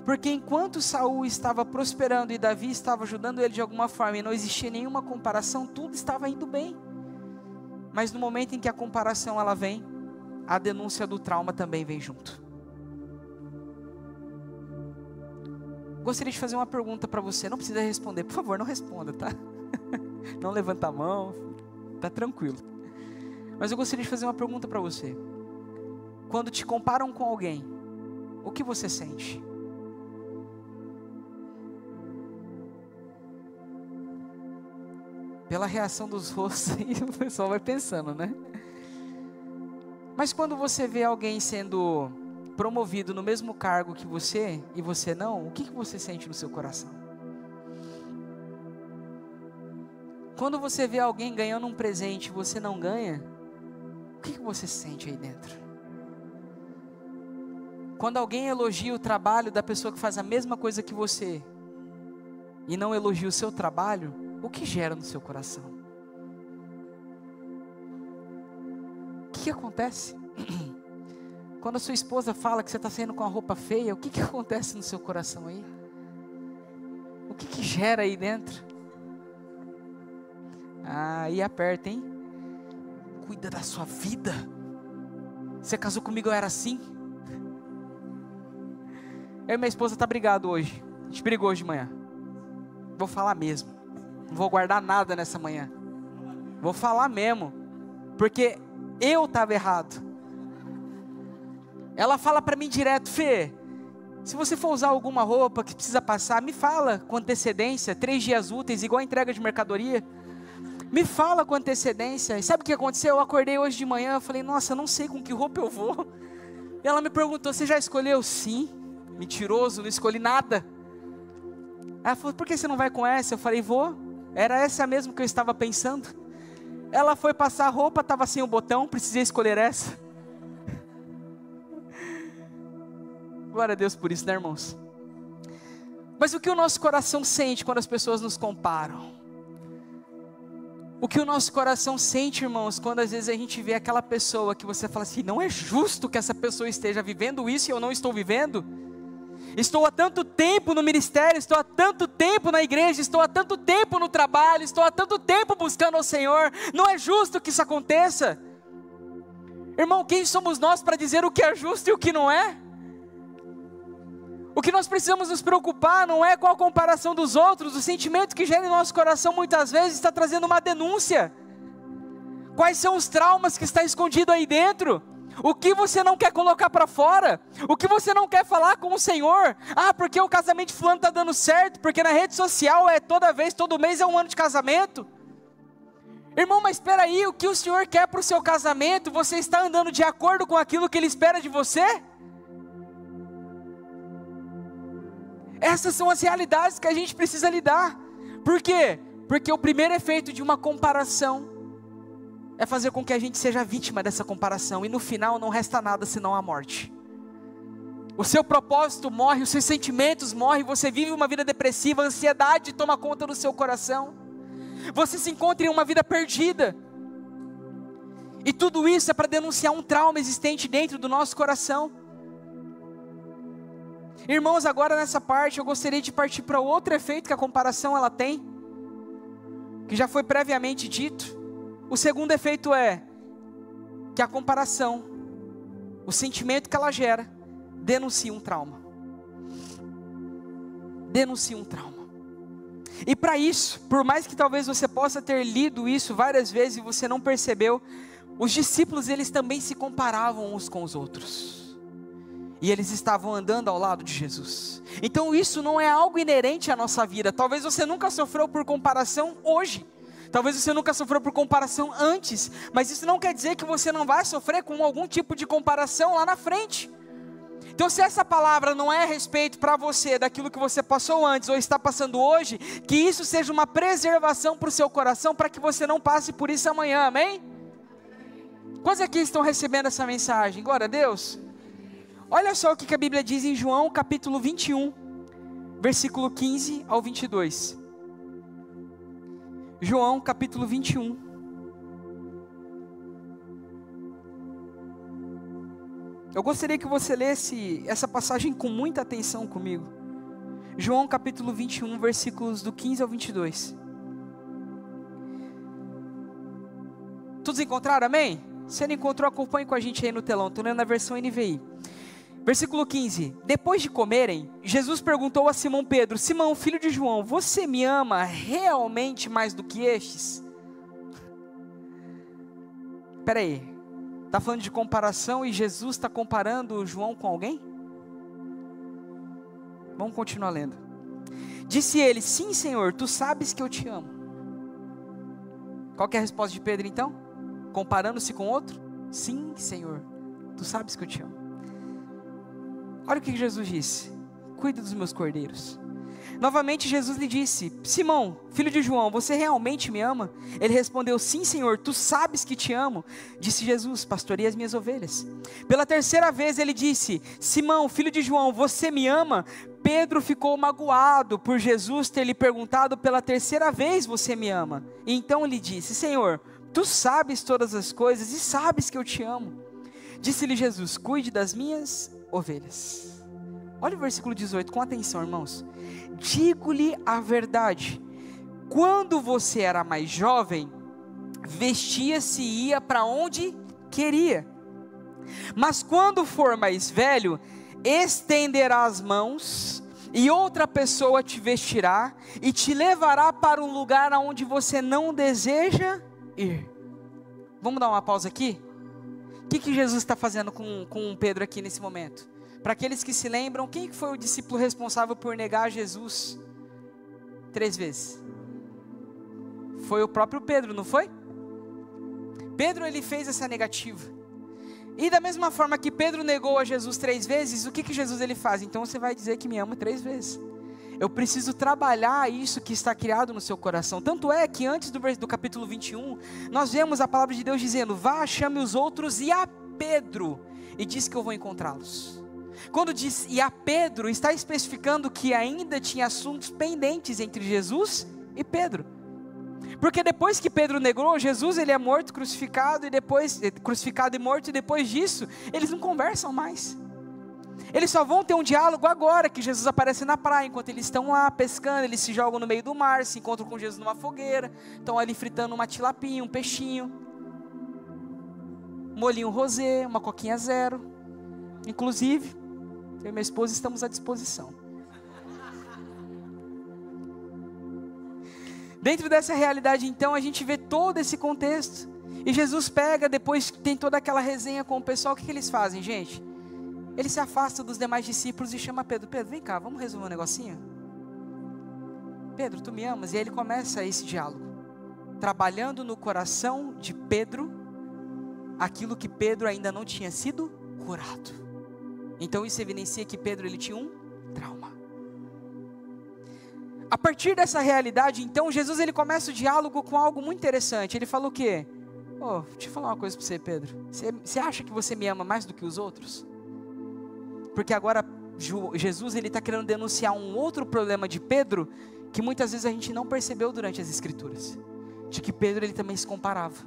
Speaker 1: Porque enquanto Saul estava prosperando e Davi estava ajudando ele de alguma forma, e não existia nenhuma comparação, tudo estava indo bem. Mas no momento em que a comparação ela vem, a denúncia do trauma também vem junto. Gostaria de fazer uma pergunta para você, não precisa responder, por favor, não responda, tá? Não levanta a mão, tá tranquilo. Mas eu gostaria de fazer uma pergunta para você. Quando te comparam com alguém, o que você sente? Pela reação dos rostos aí, o pessoal vai pensando, né? Mas quando você vê alguém sendo promovido no mesmo cargo que você, e você não, o que você sente no seu coração? Quando você vê alguém ganhando um presente e você não ganha, o que você sente aí dentro? Quando alguém elogia o trabalho da pessoa que faz a mesma coisa que você, e não elogia o seu trabalho, o que gera no seu coração? O que acontece? Quando a sua esposa fala que você está saindo com a roupa feia, o que acontece no seu coração aí? O que gera aí dentro? Aí aperta, hein? Cuida da sua vida. Você casou comigo, eu era assim? Eu e minha esposa tá brigado hoje. A gente brigou hoje de manhã. Vou falar mesmo. Não vou guardar nada nessa manhã. Vou falar mesmo. Porque eu estava errado. Ela fala para mim direto: Fê, se você for usar alguma roupa que precisa passar, me fala com antecedência, 3 dias úteis, igual a entrega de mercadoria. Me fala com antecedência. E sabe o que aconteceu? Eu acordei hoje de manhã, eu falei: nossa, não sei com que roupa eu vou. E ela me perguntou: você já escolheu? Sim. Mentiroso, não escolhi nada. Ela falou: por que você não vai com essa? Eu falei: vou. Era essa mesmo que eu estava pensando. Ela foi passar a roupa, estava sem o botão, precisei escolher essa. Glória a Deus por isso, né, irmãos? Mas o que o nosso coração sente quando as pessoas nos comparam? O que o nosso coração sente, irmãos, quando às vezes a gente vê aquela pessoa que você fala assim: não é justo que essa pessoa esteja vivendo isso e eu não estou vivendo? Estou há tanto tempo no ministério, estou há tanto tempo na igreja, estou há tanto tempo no trabalho, estou há tanto tempo buscando ao Senhor, não é justo que isso aconteça? Irmão, quem somos nós para dizer o que é justo e o que não é? O que nós precisamos nos preocupar não é com a comparação dos outros. O sentimento que gera em nosso coração muitas vezes está trazendo uma denúncia. Quais são os traumas que está escondido aí dentro? O que você não quer colocar para fora? O que você não quer falar com o Senhor? Ah, porque o casamento de fulano está dando certo, porque na rede social todo mês é um ano de casamento. Irmão, mas espera aí, o que o Senhor quer para o seu casamento? Você está andando de acordo com aquilo que Ele espera de você? Essas são as realidades que a gente precisa lidar. Por quê? Porque o primeiro efeito de uma comparação é fazer com que a gente seja vítima dessa comparação, e no final não resta nada senão a morte. O seu propósito morre, os seus sentimentos morrem, você vive uma vida depressiva, a ansiedade toma conta do seu coração, você se encontra em uma vida perdida, e tudo isso é para denunciar um trauma existente dentro do nosso coração. Irmãos, agora nessa parte eu gostaria de partir para outro efeito que a comparação ela tem, que já foi previamente dito. O segundo efeito é que a comparação, o sentimento que ela gera, denuncia um trauma. Denuncia um trauma. E para isso, por mais que talvez você possa ter lido isso várias vezes e você não percebeu, os discípulos eles também se comparavam uns com os outros. E eles estavam andando ao lado de Jesus. Então isso não é algo inerente à nossa vida. Talvez você nunca sofreu por comparação hoje. Talvez você nunca sofreu por comparação antes. Mas isso não quer dizer que você não vai sofrer com algum tipo de comparação lá na frente. Então, se essa palavra não é a respeito para você daquilo que você passou antes ou está passando hoje, que isso seja uma preservação para o seu coração, para que você não passe por isso amanhã, amém? Quantos aqui estão recebendo essa mensagem? Glória a Deus. Olha só o que a Bíblia diz em João capítulo 21, versículo 15 ao 22. João capítulo 21. Eu gostaria que você lesse essa passagem com muita atenção comigo. João capítulo 21, versículos do 15 ao 22. Todos encontraram, amém? Se não encontrou, acompanhe com a gente aí no telão. Estou lendo a versão NVI. Versículo 15. Depois de comerem, Jesus perguntou a Simão Pedro: Simão, filho de João, você me ama realmente mais do que estes? Espera aí. Está falando de comparação e Jesus está comparando João com alguém? Vamos continuar lendo. Disse ele: sim, Senhor, tu sabes que eu te amo. Qual que é a resposta de Pedro então? Comparando-se com outro? Sim, Senhor, tu sabes que eu te amo. Olha o que Jesus disse: cuida dos meus cordeiros. Novamente Jesus lhe disse: Simão, filho de João, você realmente me ama? Ele respondeu: sim, Senhor, tu sabes que te amo. Disse Jesus: pastoreia as minhas ovelhas. Pela terceira vez ele disse: Simão, filho de João, você me ama? Pedro ficou magoado por Jesus ter lhe perguntado pela terceira vez: você me ama? E então lhe disse: Senhor, tu sabes todas as coisas e sabes que eu te amo. Disse-lhe Jesus: cuide das minhas ovelhas. Olha o versículo 18, com atenção, irmãos. Digo-lhe a verdade, quando você era mais jovem, vestia-se e ia para onde queria. Mas quando for mais velho, estenderá as mãos, e outra pessoa te vestirá, e te levará para um lugar aonde você não deseja ir. Vamos dar uma pausa aqui? O que Jesus está fazendo com Pedro aqui nesse momento? Para aqueles que se lembram, quem foi o discípulo responsável por negar Jesus 3 vezes? Foi o próprio Pedro, não foi? Pedro, ele fez essa negativa. E da mesma forma que Pedro negou a Jesus 3 vezes, o que Jesus ele faz? Então você vai dizer que me ama 3 vezes. Eu preciso trabalhar isso que está criado no seu coração. Tanto é que antes do capítulo 21, nós vemos a palavra de Deus dizendo: vá, chame os outros e a Pedro, e diz que eu vou encontrá-los. Quando diz e a Pedro, está especificando que ainda tinha assuntos pendentes entre Jesus e Pedro. Porque depois que Pedro negou Jesus, ele é morto, crucificado e morto, e depois disso, eles não conversam mais. Eles só vão ter um diálogo agora que Jesus aparece na praia, enquanto eles estão lá pescando, eles se jogam no meio do mar, se encontram com Jesus numa fogueira, estão ali fritando uma tilapinha, um peixinho, um molhinho rosé, uma coquinha zero. Inclusive, eu e minha esposa estamos à disposição. Dentro dessa realidade, então, a gente vê todo esse contexto. E Jesus pega, depois que tem toda aquela resenha com o pessoal, o que eles fazem, gente? Ele se afasta dos demais discípulos e chama Pedro. Pedro, vem cá, vamos resolver um negocinho? Pedro, tu me amas? E aí ele começa esse diálogo, trabalhando no coração de Pedro aquilo que Pedro ainda não tinha sido curado. Então isso evidencia que Pedro ele tinha um trauma. A partir dessa realidade, então, Jesus ele começa o diálogo com algo muito interessante. Ele fala o quê? Deixa eu falar uma coisa para você, Pedro. Você acha que você me ama mais do que os outros? Porque agora Jesus ele está querendo denunciar um outro problema de Pedro, que muitas vezes a gente não percebeu durante as Escrituras. De que Pedro ele também se comparava.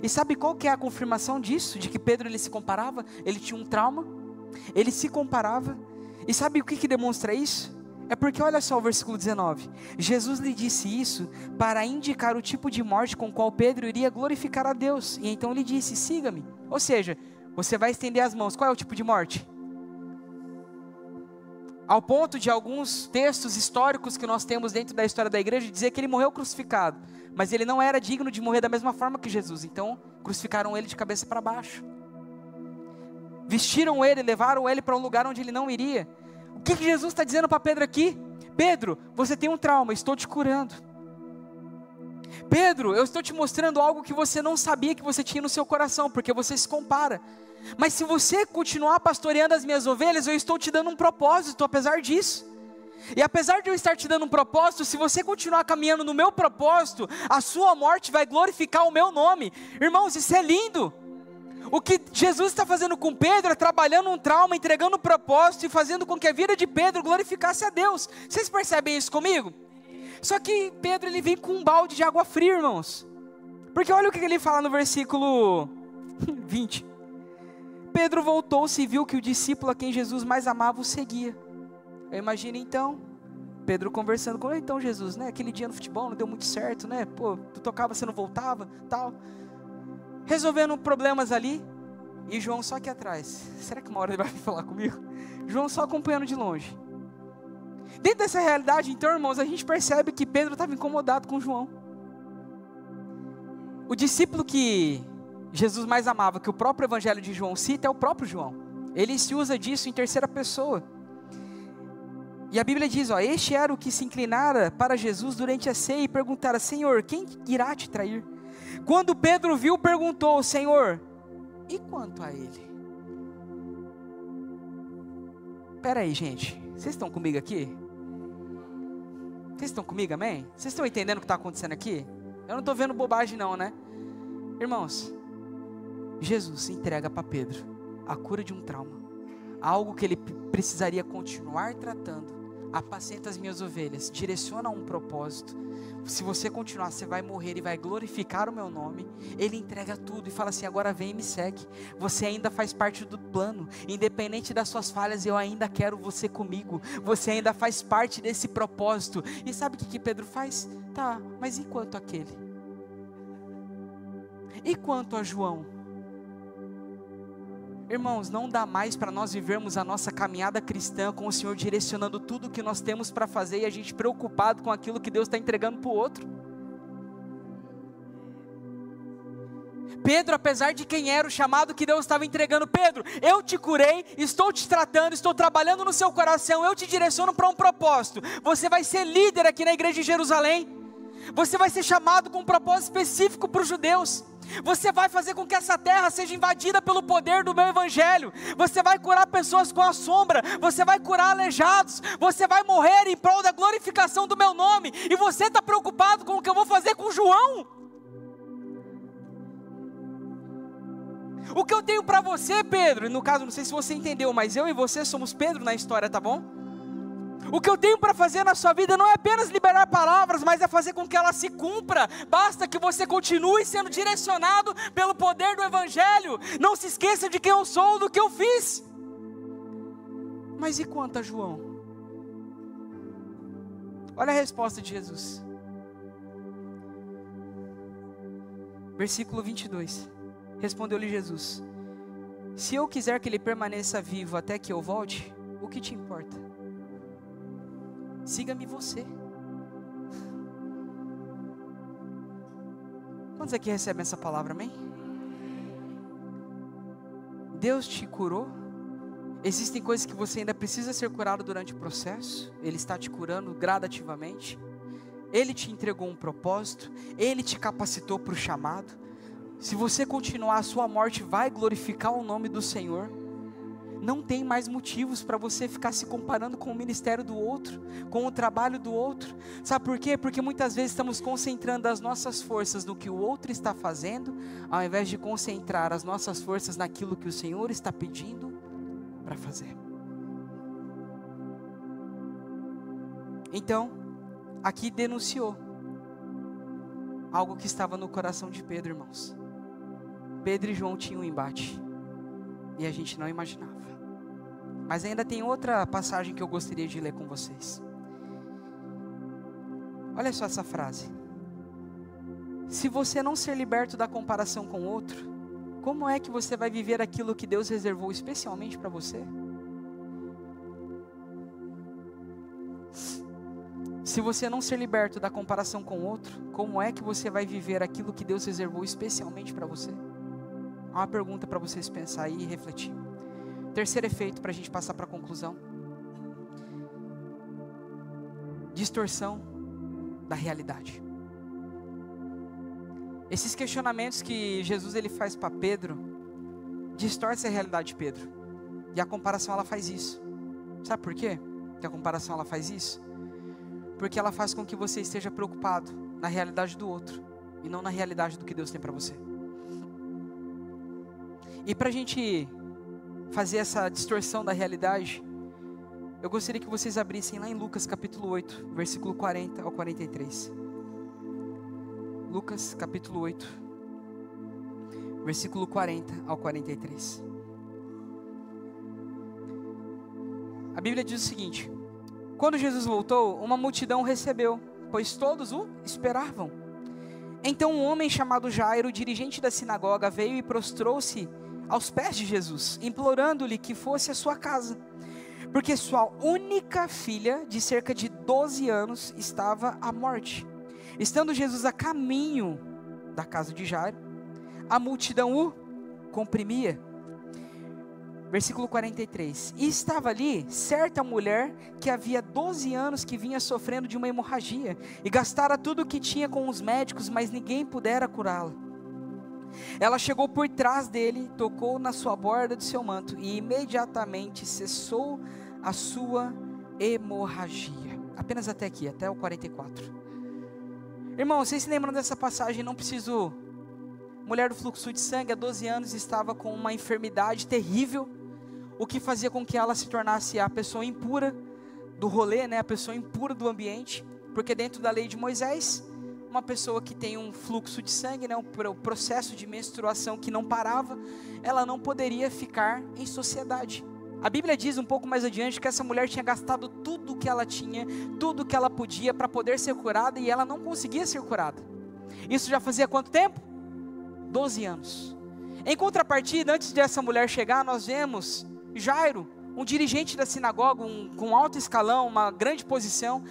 Speaker 1: E sabe qual que é a confirmação disso? De que Pedro ele se comparava? Ele tinha um trauma. Ele se comparava. E sabe o que demonstra isso? É porque olha só o versículo 19. Jesus lhe disse isso para indicar o tipo de morte com qual Pedro iria glorificar a Deus. E então ele disse: siga-me. Ou seja, você vai estender as mãos. Qual é o tipo de morte? Ao ponto de alguns textos históricos que nós temos dentro da história da igreja dizer que ele morreu crucificado. Mas ele não era digno de morrer da mesma forma que Jesus. Então crucificaram ele de cabeça para baixo. Vestiram ele, levaram ele para um lugar onde ele não iria. O que Jesus está dizendo para Pedro aqui? Pedro, você tem um trauma, estou te curando. Pedro, eu estou te mostrando algo que você não sabia que você tinha no seu coração, porque você se compara. Mas se você continuar pastoreando as minhas ovelhas, eu estou te dando um propósito, apesar disso. E apesar de eu estar te dando um propósito, se você continuar caminhando no meu propósito, a sua morte vai glorificar o meu nome. Irmãos, isso é lindo. O que Jesus está fazendo com Pedro é trabalhando um trauma, entregando um propósito e fazendo com que a vida de Pedro glorificasse a Deus. Vocês percebem isso comigo? Só que Pedro, ele vem com um balde de água fria, irmãos. Porque olha o que ele fala no versículo 20. Pedro voltou-se e viu que o discípulo a quem Jesus mais amava o seguia. Eu imagino então, Pedro conversando com ele, então Jesus, né? Aquele dia no futebol não deu muito certo, né? Pô, tu tocava, você não voltava, tal. Resolvendo problemas ali, e João só aqui atrás. Será que uma hora ele vai falar comigo? João só acompanhando de longe. Dentro dessa realidade, então, irmãos, a gente percebe que Pedro estava incomodado com João. O discípulo que Jesus mais amava, que o próprio evangelho de João cita, é o próprio João. Ele se usa disso em terceira pessoa. E a Bíblia diz, ó, este era o que se inclinara para Jesus durante a ceia e perguntara, Senhor, quem irá te trair? Quando Pedro viu, perguntou, Senhor, e quanto a ele? Espera aí, gente, vocês estão comigo aqui? Vocês estão comigo, amém? Vocês estão entendendo o que está acontecendo aqui? Eu não estou vendo bobagem não, né? Irmãos, Jesus entrega para Pedro a cura de um trauma, algo que ele precisaria continuar tratando. Apacenta as minhas ovelhas, direciona a um propósito. Se você continuar, você vai morrer e vai glorificar o meu nome. Ele entrega tudo e fala assim, agora vem e me segue. Você ainda faz parte do plano, independente das suas falhas, eu ainda quero você comigo. Você ainda faz parte desse propósito. E sabe o que Pedro faz? Tá, mas e quanto aquele? E quanto a João? Irmãos, não dá mais para nós vivermos a nossa caminhada cristã com o Senhor direcionando tudo o que nós temos para fazer e a gente preocupado com aquilo que Deus está entregando para o outro. Pedro, apesar de quem era, o chamado que Deus estava entregando, Pedro, eu te curei, estou te tratando, estou trabalhando no seu coração, eu te direciono para um propósito. Você vai ser líder aqui na igreja de Jerusalém. Você vai ser chamado com um propósito específico para os judeus. Você vai fazer com que essa terra seja invadida pelo poder do meu evangelho. Você vai curar pessoas com a sombra. Você vai curar aleijados. Você vai morrer em prol da glorificação do meu nome. E você está preocupado com o que eu vou fazer com João? O que eu tenho para você, Pedro, no caso, não sei se você entendeu, mas eu e você somos Pedro na história, tá bom? O que eu tenho para fazer na sua vida não é apenas liberar palavras, mas é fazer com que ela se cumpra. Basta que você continue sendo direcionado pelo poder do evangelho. Não se esqueça de quem eu sou, do que eu fiz. Mas e quanto a João? Olha a resposta de Jesus. Versículo 22. Respondeu-lhe Jesus: se eu quiser que ele permaneça vivo até que eu volte, o que te importa? Siga-me você. Quantos aqui recebem essa palavra, amém? Deus te curou. Existem coisas que você ainda precisa ser curado durante o processo. Ele está te curando gradativamente. Ele te entregou um propósito. Ele te capacitou para o chamado. Se você continuar, a sua morte vai glorificar o nome do Senhor. Não tem mais motivos para você ficar se comparando com o ministério do outro, com o trabalho do outro. Sabe por quê? Porque muitas vezes estamos concentrando as nossas forças no que o outro está fazendo, ao invés de concentrar as nossas forças naquilo que o Senhor está pedindo para fazer. Então, aqui denunciou algo que estava no coração de Pedro, irmãos. Pedro e João tinham um embate, e a gente não imaginava. Mas ainda tem outra passagem que eu gostaria de ler com vocês. Olha só essa frase. Se você não ser liberto da comparação com o outro, como é que você vai viver aquilo que Deus reservou especialmente para você? Se você não ser liberto da comparação com o outro, como é que você vai viver aquilo que Deus reservou especialmente para você? Há uma pergunta para vocês pensar e refletir. Terceiro efeito, para a gente passar para a conclusão: distorção da realidade. Esses questionamentos que Jesus ele faz para Pedro, distorce a realidade de Pedro. E a comparação ela faz isso. Sabe por quê que a comparação ela faz isso? Porque ela faz com que você esteja preocupado na realidade do outro e não na realidade do que Deus tem para você. E para a gente fazer essa distorção da realidade, eu gostaria que vocês abrissem lá em Lucas capítulo 8, versículo 40 ao 43. Lucas capítulo 8, versículo 40 ao 43. A Bíblia diz o seguinte: quando Jesus voltou, uma multidão o recebeu, pois todos o esperavam. Então um homem chamado Jairo, dirigente da sinagoga, veio e prostrou-se aos pés de Jesus, implorando-lhe que fosse à sua casa, porque sua única filha, de cerca de 12 anos, estava à morte. Estando Jesus a caminho da casa de Jairo, a multidão o comprimia. Versículo 43. E estava ali certa mulher que havia 12 anos que vinha sofrendo de uma hemorragia, e gastara tudo o que tinha com os médicos, mas ninguém pudera curá-la. Ela chegou por trás dele, tocou na sua borda do seu manto, e imediatamente cessou a sua hemorragia. Apenas até aqui, até o 44. Irmão, vocês se lembram dessa passagem? Não preciso. Mulher do fluxo de sangue, há 12 anos, estava com uma enfermidade terrível, o que fazia com que ela se tornasse a pessoa impura do rolê, né? A pessoa impura do ambiente, porque dentro da lei de Moisés, uma pessoa que tem um fluxo de sangue, né? O processo de menstruação que não parava, ela não poderia ficar em sociedade. A Bíblia diz um pouco mais adiante que essa mulher tinha gastado tudo que ela tinha, tudo que ela podia para poder ser curada, e ela não conseguia ser curada. Isso já fazia quanto tempo? 12 anos. Em contrapartida, antes dessa mulher chegar, nós vemos Jairo, um dirigente da sinagoga, com alto escalão, uma grande posição.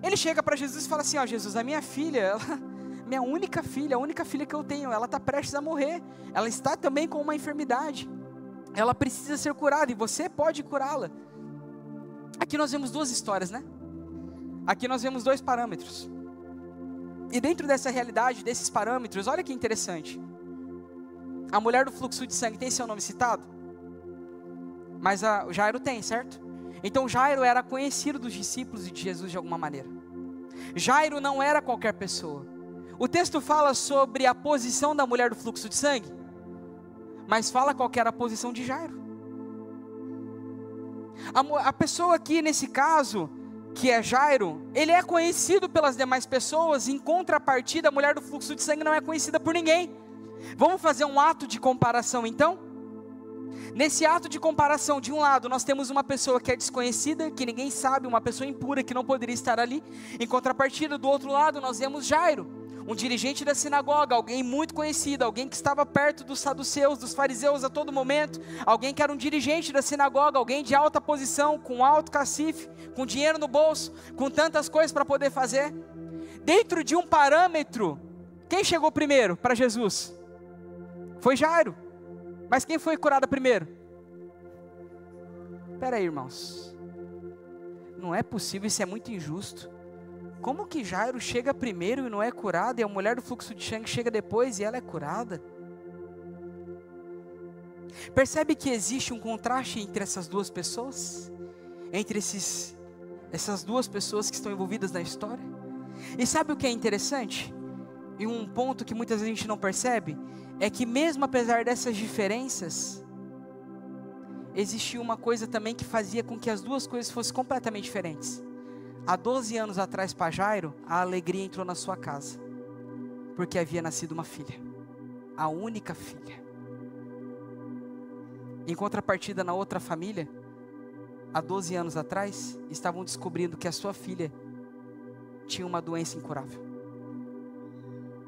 Speaker 1: Ele chega para Jesus e fala assim: ó, Jesus, a minha filha, minha única filha, a única filha que eu tenho, ela está prestes a morrer, ela está também com uma enfermidade, ela precisa ser curada e você pode curá-la. Aqui nós vemos duas histórias, né? Aqui nós vemos dois parâmetros. E dentro dessa realidade, desses parâmetros, olha que interessante. A mulher do fluxo de sangue tem seu nome citado? Mas o Jairo tem, certo? Então Jairo era conhecido dos discípulos e de Jesus de alguma maneira. Jairo não era qualquer pessoa. O texto fala sobre a posição da mulher do fluxo de sangue, mas fala qual que era a posição de Jairo. A pessoa aqui nesse caso, que é Jairo, ele é conhecido pelas demais pessoas. Em contrapartida, a mulher do fluxo de sangue não é conhecida por ninguém. Vamos fazer um ato de comparação então? Nesse ato de comparação, de um lado nós temos uma pessoa que é desconhecida, que ninguém sabe, uma pessoa impura que não poderia estar ali. Em contrapartida, do outro lado nós vemos Jairo, um dirigente da sinagoga, alguém muito conhecido, alguém que estava perto dos saduceus, dos fariseus a todo momento, alguém que era um dirigente da sinagoga, alguém de alta posição, com alto cacife, com dinheiro no bolso, com tantas coisas para poder fazer. Dentro de um parâmetro, quem chegou primeiro para Jesus? Foi Jairo. Mas quem foi curado primeiro? Espera aí, irmãos, não é possível, isso é muito injusto. Como que Jairo chega primeiro e não é curado, e a mulher do fluxo de sangue chega depois e ela é curada? Percebe que existe um contraste entre essas duas pessoas? Entre essas duas pessoas que estão envolvidas na história? E sabe o que é interessante? E um ponto que muitas vezes a gente não percebe, é que mesmo apesar dessas diferenças, existia uma coisa também que fazia com que as duas coisas fossem completamente diferentes. Há 12 anos atrás para Jairo, a alegria entrou na sua casa, porque havia nascido uma filha, a única filha. Em contrapartida, na outra família, há 12 anos atrás, estavam descobrindo que a sua filha tinha uma doença incurável.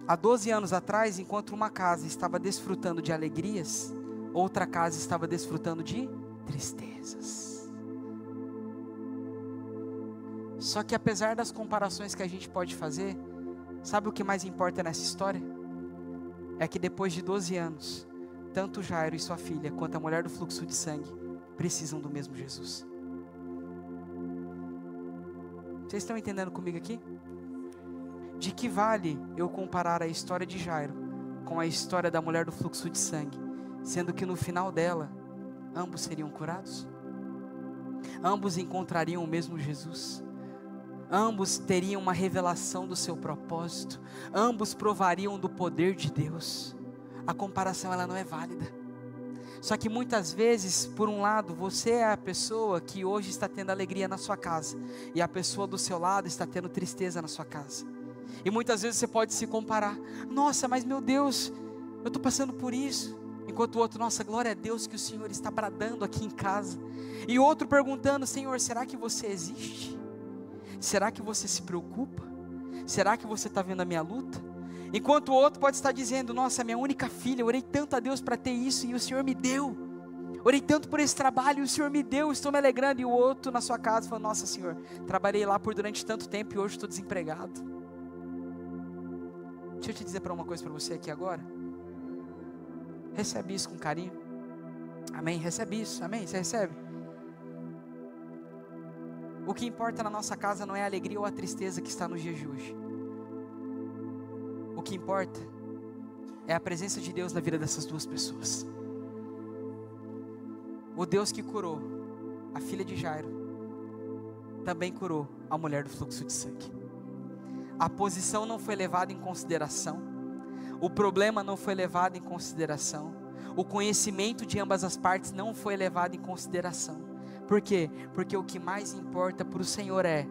Speaker 1: Há 12 anos atrás, enquanto uma casa estava desfrutando de alegrias, outra casa estava desfrutando de tristezas. Só que apesar das comparações que a gente pode fazer, sabe o que mais importa nessa história? É que depois de 12 anos, tanto Jairo e sua filha, quanto a mulher do fluxo de sangue, precisam do mesmo Jesus. Vocês estão entendendo comigo aqui? de que vale eu comparar a história de Jairo com a história da mulher do fluxo de sangue, sendo que no final dela, ambos seriam curados? Ambos encontrariam o mesmo Jesus? Ambos teriam uma revelação do seu propósito? Ambos provariam do poder de Deus? A comparação, ela não é válida. Só que muitas vezes, por um lado, você é a pessoa que hoje está tendo alegria na sua casa, e a pessoa do seu lado está tendo tristeza na sua casa. E muitas vezes você pode se comparar: nossa, mas meu Deus, eu estou passando por isso. Enquanto o outro: nossa, glória a Deus que o Senhor está bradando aqui em casa. E o outro perguntando: Senhor, será que você existe? Será que você se preocupa? Será que você está vendo a minha luta? Enquanto o outro pode estar dizendo: nossa, minha única filha, eu orei tanto a Deus para ter isso e o Senhor me deu. Orei tanto por esse trabalho e o Senhor me deu, estou me alegrando. E o outro na sua casa falando: nossa, Senhor, trabalhei lá durante tanto tempo e hoje estou desempregado. Deixa eu te dizer uma coisa para você aqui agora. Recebe isso com carinho. Amém? Recebe isso. Amém? Você recebe? O que importa na nossa casa não é a alegria ou a tristeza que está nos dias de hoje. O que importa é a presença de Deus na vida dessas duas pessoas. O Deus que curou a filha de Jairo também curou a mulher do fluxo de sangue. A posição não foi levada em consideração, o problema não foi levado em consideração, o conhecimento de ambas as partes não foi levado em consideração. Por quê? Porque o que mais importa para o Senhor é: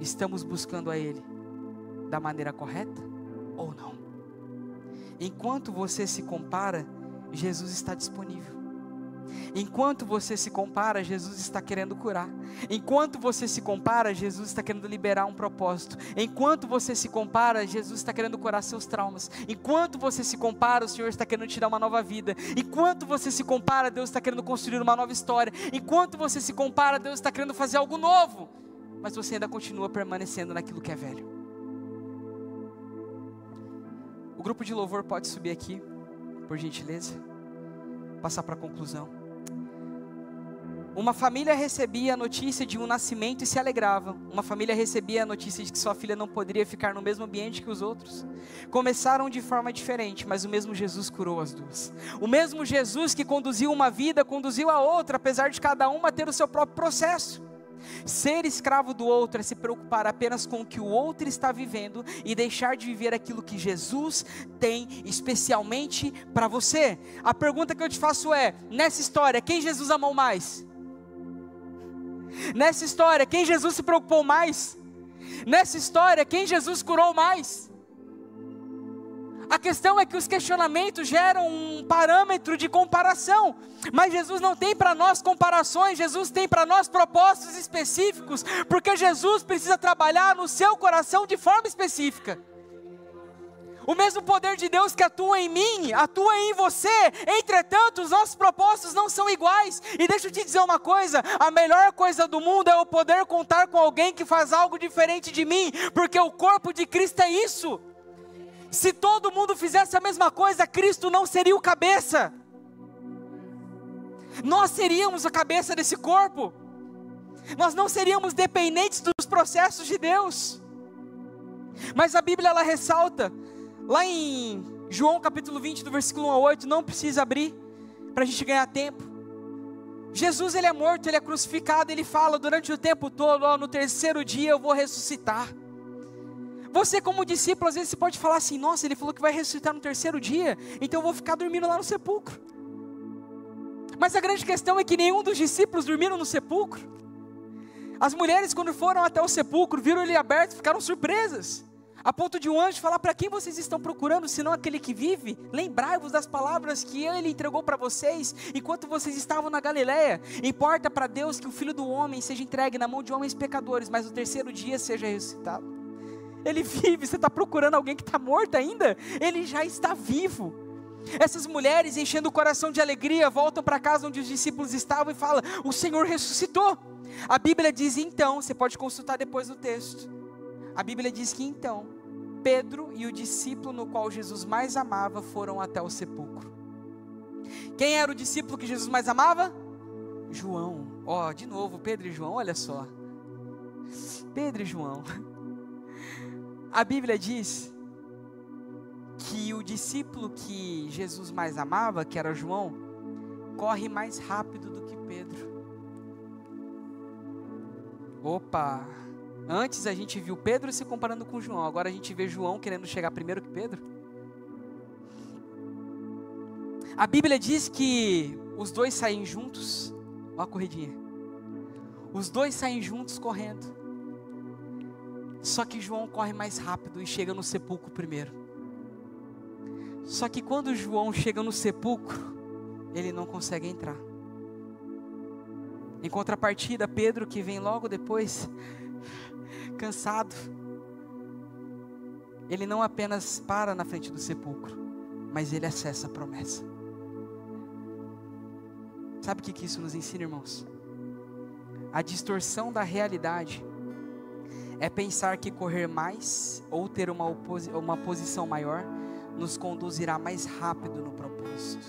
Speaker 1: estamos buscando a Ele da maneira correta ou não? Enquanto você se compara, Jesus está disponível. Enquanto você se compara, Jesus está querendo curar. Enquanto você se compara, Jesus está querendo liberar um propósito. Enquanto você se compara, Jesus está querendo curar seus traumas. Enquanto você se compara, o Senhor está querendo te dar uma nova vida. Enquanto você se compara, Deus está querendo construir uma nova história. Enquanto você se compara, Deus está querendo fazer algo novo. Mas você ainda continua permanecendo naquilo que é velho. O grupo de louvor pode subir aqui, por gentileza. Passar para a conclusão. Uma família recebia a notícia de um nascimento e se alegrava. Uma família recebia a notícia de que sua filha não poderia ficar no mesmo ambiente que os outros. Começaram de forma diferente, mas o mesmo Jesus curou as duas. O mesmo Jesus que conduziu uma vida, conduziu a outra, apesar de cada uma ter o seu próprio processo. Ser escravo do outro é se preocupar apenas com o que o outro está vivendo e deixar de viver aquilo que Jesus tem especialmente para você. A pergunta que eu te faço é: nessa história, quem Jesus amou mais? Nessa história, quem Jesus se preocupou mais? Nessa história, quem Jesus curou mais? A questão é que os questionamentos geram um parâmetro de comparação, mas Jesus não tem para nós comparações, Jesus tem para nós propósitos específicos, porque Jesus precisa trabalhar no seu coração de forma específica. O mesmo poder de Deus que atua em mim, atua em você. Entretanto, os nossos propósitos não são iguais. E deixa eu te dizer uma coisa: a melhor coisa do mundo é eu poder contar com alguém que faz algo diferente de mim, porque o corpo de Cristo é isso. Se todo mundo fizesse a mesma coisa, Cristo não seria o cabeça. Nós seríamos a cabeça desse corpo. Nós não seríamos dependentes dos processos de Deus. Mas a Bíblia, ela ressalta, lá em João capítulo 20, do versículo 1 a 8, não precisa abrir, para a gente ganhar tempo. Jesus, ele é morto, ele é crucificado, ele fala durante o tempo todo: ó, no terceiro dia eu vou ressuscitar. Você como discípulo, às vezes você pode falar assim: nossa, ele falou que vai ressuscitar no terceiro dia, então eu vou ficar dormindo lá no sepulcro. Mas a grande questão é que nenhum dos discípulos dormiram no sepulcro. As mulheres, quando foram até o sepulcro, viram ele aberto, ficaram surpresas, a ponto de um anjo falar: para quem vocês estão procurando, senão aquele que vive? Lembrai-vos das palavras que ele entregou para vocês, enquanto vocês estavam na Galileia. Importa para Deus que o Filho do Homem seja entregue na mão de homens pecadores, mas no terceiro dia seja ressuscitado. Ele vive. Você está procurando alguém que está morto ainda? Ele já está vivo. Essas mulheres, enchendo o coração de alegria, voltam para casa onde os discípulos estavam e falam: o Senhor ressuscitou. A Bíblia diz então, você pode consultar depois no texto, a Bíblia diz que então Pedro e o discípulo no qual Jesus mais amava foram até o sepulcro. Quem era o discípulo que Jesus mais amava? João. Ó, de novo, Pedro e João, olha só. Pedro e João. A Bíblia diz que o discípulo que Jesus mais amava, que era João, corre mais rápido do que Pedro. Opa! Antes a gente viu Pedro se comparando com João, agora a gente vê João querendo chegar primeiro que Pedro. A Bíblia diz que os dois saem juntos, olha a corridinha. Os dois saem juntos correndo. Só que João corre mais rápido e chega no sepulcro primeiro. Só que quando João chega no sepulcro, ele não consegue entrar. Em contrapartida, Pedro, que vem logo depois, cansado, ele não apenas para na frente do sepulcro, mas ele acessa a promessa. Sabe o que isso nos ensina, irmãos? A distorção da realidade é pensar que correr mais ou ter uma posição maior nos conduzirá mais rápido no propósito.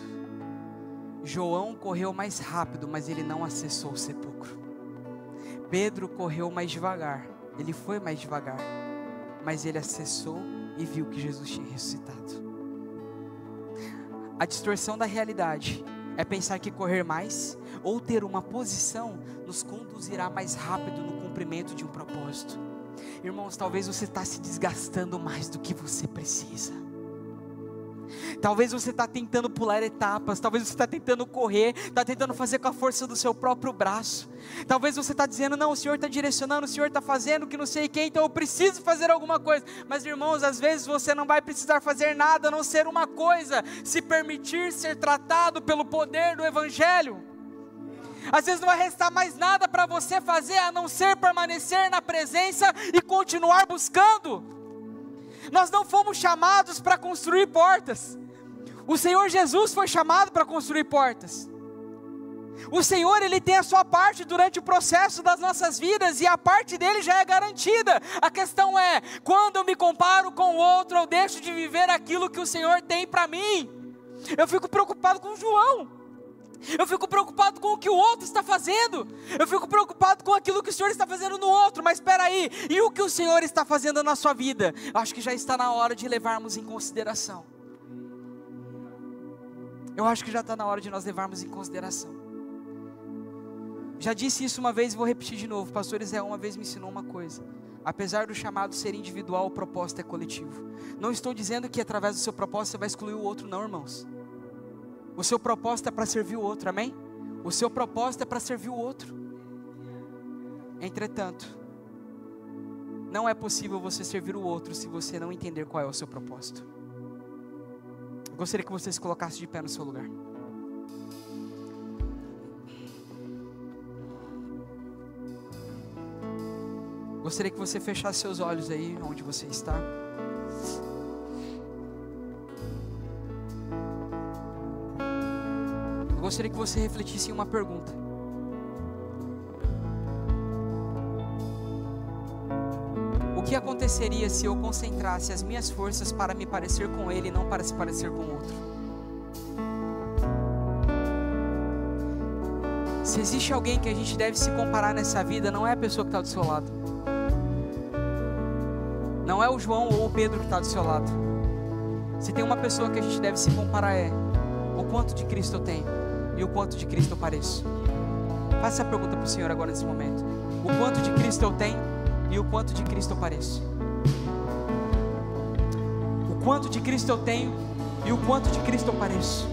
Speaker 1: João correu mais rápido, mas ele não acessou o sepulcro. Pedro correu mais devagar, ele foi mais devagar, mas ele acessou e viu que Jesus tinha ressuscitado. A distorção da realidade é pensar que correr mais ou ter uma posição nos conduzirá mais rápido no cumprimento de um propósito. Irmãos, talvez você está se desgastando mais do que você precisa. Talvez você está tentando pular etapas, talvez você está tentando correr, está tentando fazer com a força do seu próprio braço. Talvez você está dizendo, não, o Senhor está direcionando, o Senhor está fazendo que não sei quem, então eu preciso fazer alguma coisa. Mas irmãos, às vezes você não vai precisar fazer nada a não ser uma coisa: se permitir ser tratado pelo poder do Evangelho. Às vezes não vai restar mais nada para você fazer a não ser permanecer na presença e continuar buscando. Nós não fomos chamados para construir portas. O Senhor Jesus foi chamado para construir portas. O Senhor, Ele tem a sua parte durante o processo das nossas vidas, e a parte dele já é garantida. A questão é, quando eu me comparo com o outro, eu deixo de viver aquilo que o Senhor tem para mim. Eu fico preocupado com João. Eu fico preocupado com o que o outro está fazendo. Eu fico preocupado com aquilo que o Senhor está fazendo no outro. Mas espera aí, e o que o Senhor está fazendo na sua vida? Eu acho que já está na hora de levarmos em consideração. Eu acho que já está na hora de nós levarmos em consideração. Já disse isso uma vez e vou repetir de novo. Pastor Israel uma vez me ensinou uma coisa: apesar do chamado ser individual, o propósito é coletivo. Não estou dizendo que através do seu propósito você vai excluir o outro, não, irmãos. O seu propósito é para servir o outro, amém? O seu propósito é para servir o outro. Entretanto, não é possível você servir o outro se você não entender qual é o seu propósito. Eu gostaria que você se colocasse de pé no seu lugar. Gostaria que você fechasse seus olhos aí onde você está. Eu gostaria que você refletisse em uma pergunta. O que aconteceria se eu concentrasse as minhas forças para me parecer com Ele e não para se parecer com o outro? Se existe alguém que a gente deve se comparar nessa vida, não é a pessoa que está do seu lado. Não é o João ou o Pedro que está do seu lado. Se tem uma pessoa que a gente deve se comparar, é o quanto de Cristo eu tenho e o quanto de Cristo eu pareço. Faça essa pergunta para o Senhor agora nesse momento. O quanto de Cristo eu tenho e o quanto de Cristo eu pareço. O quanto de Cristo eu tenho e o quanto de Cristo eu pareço.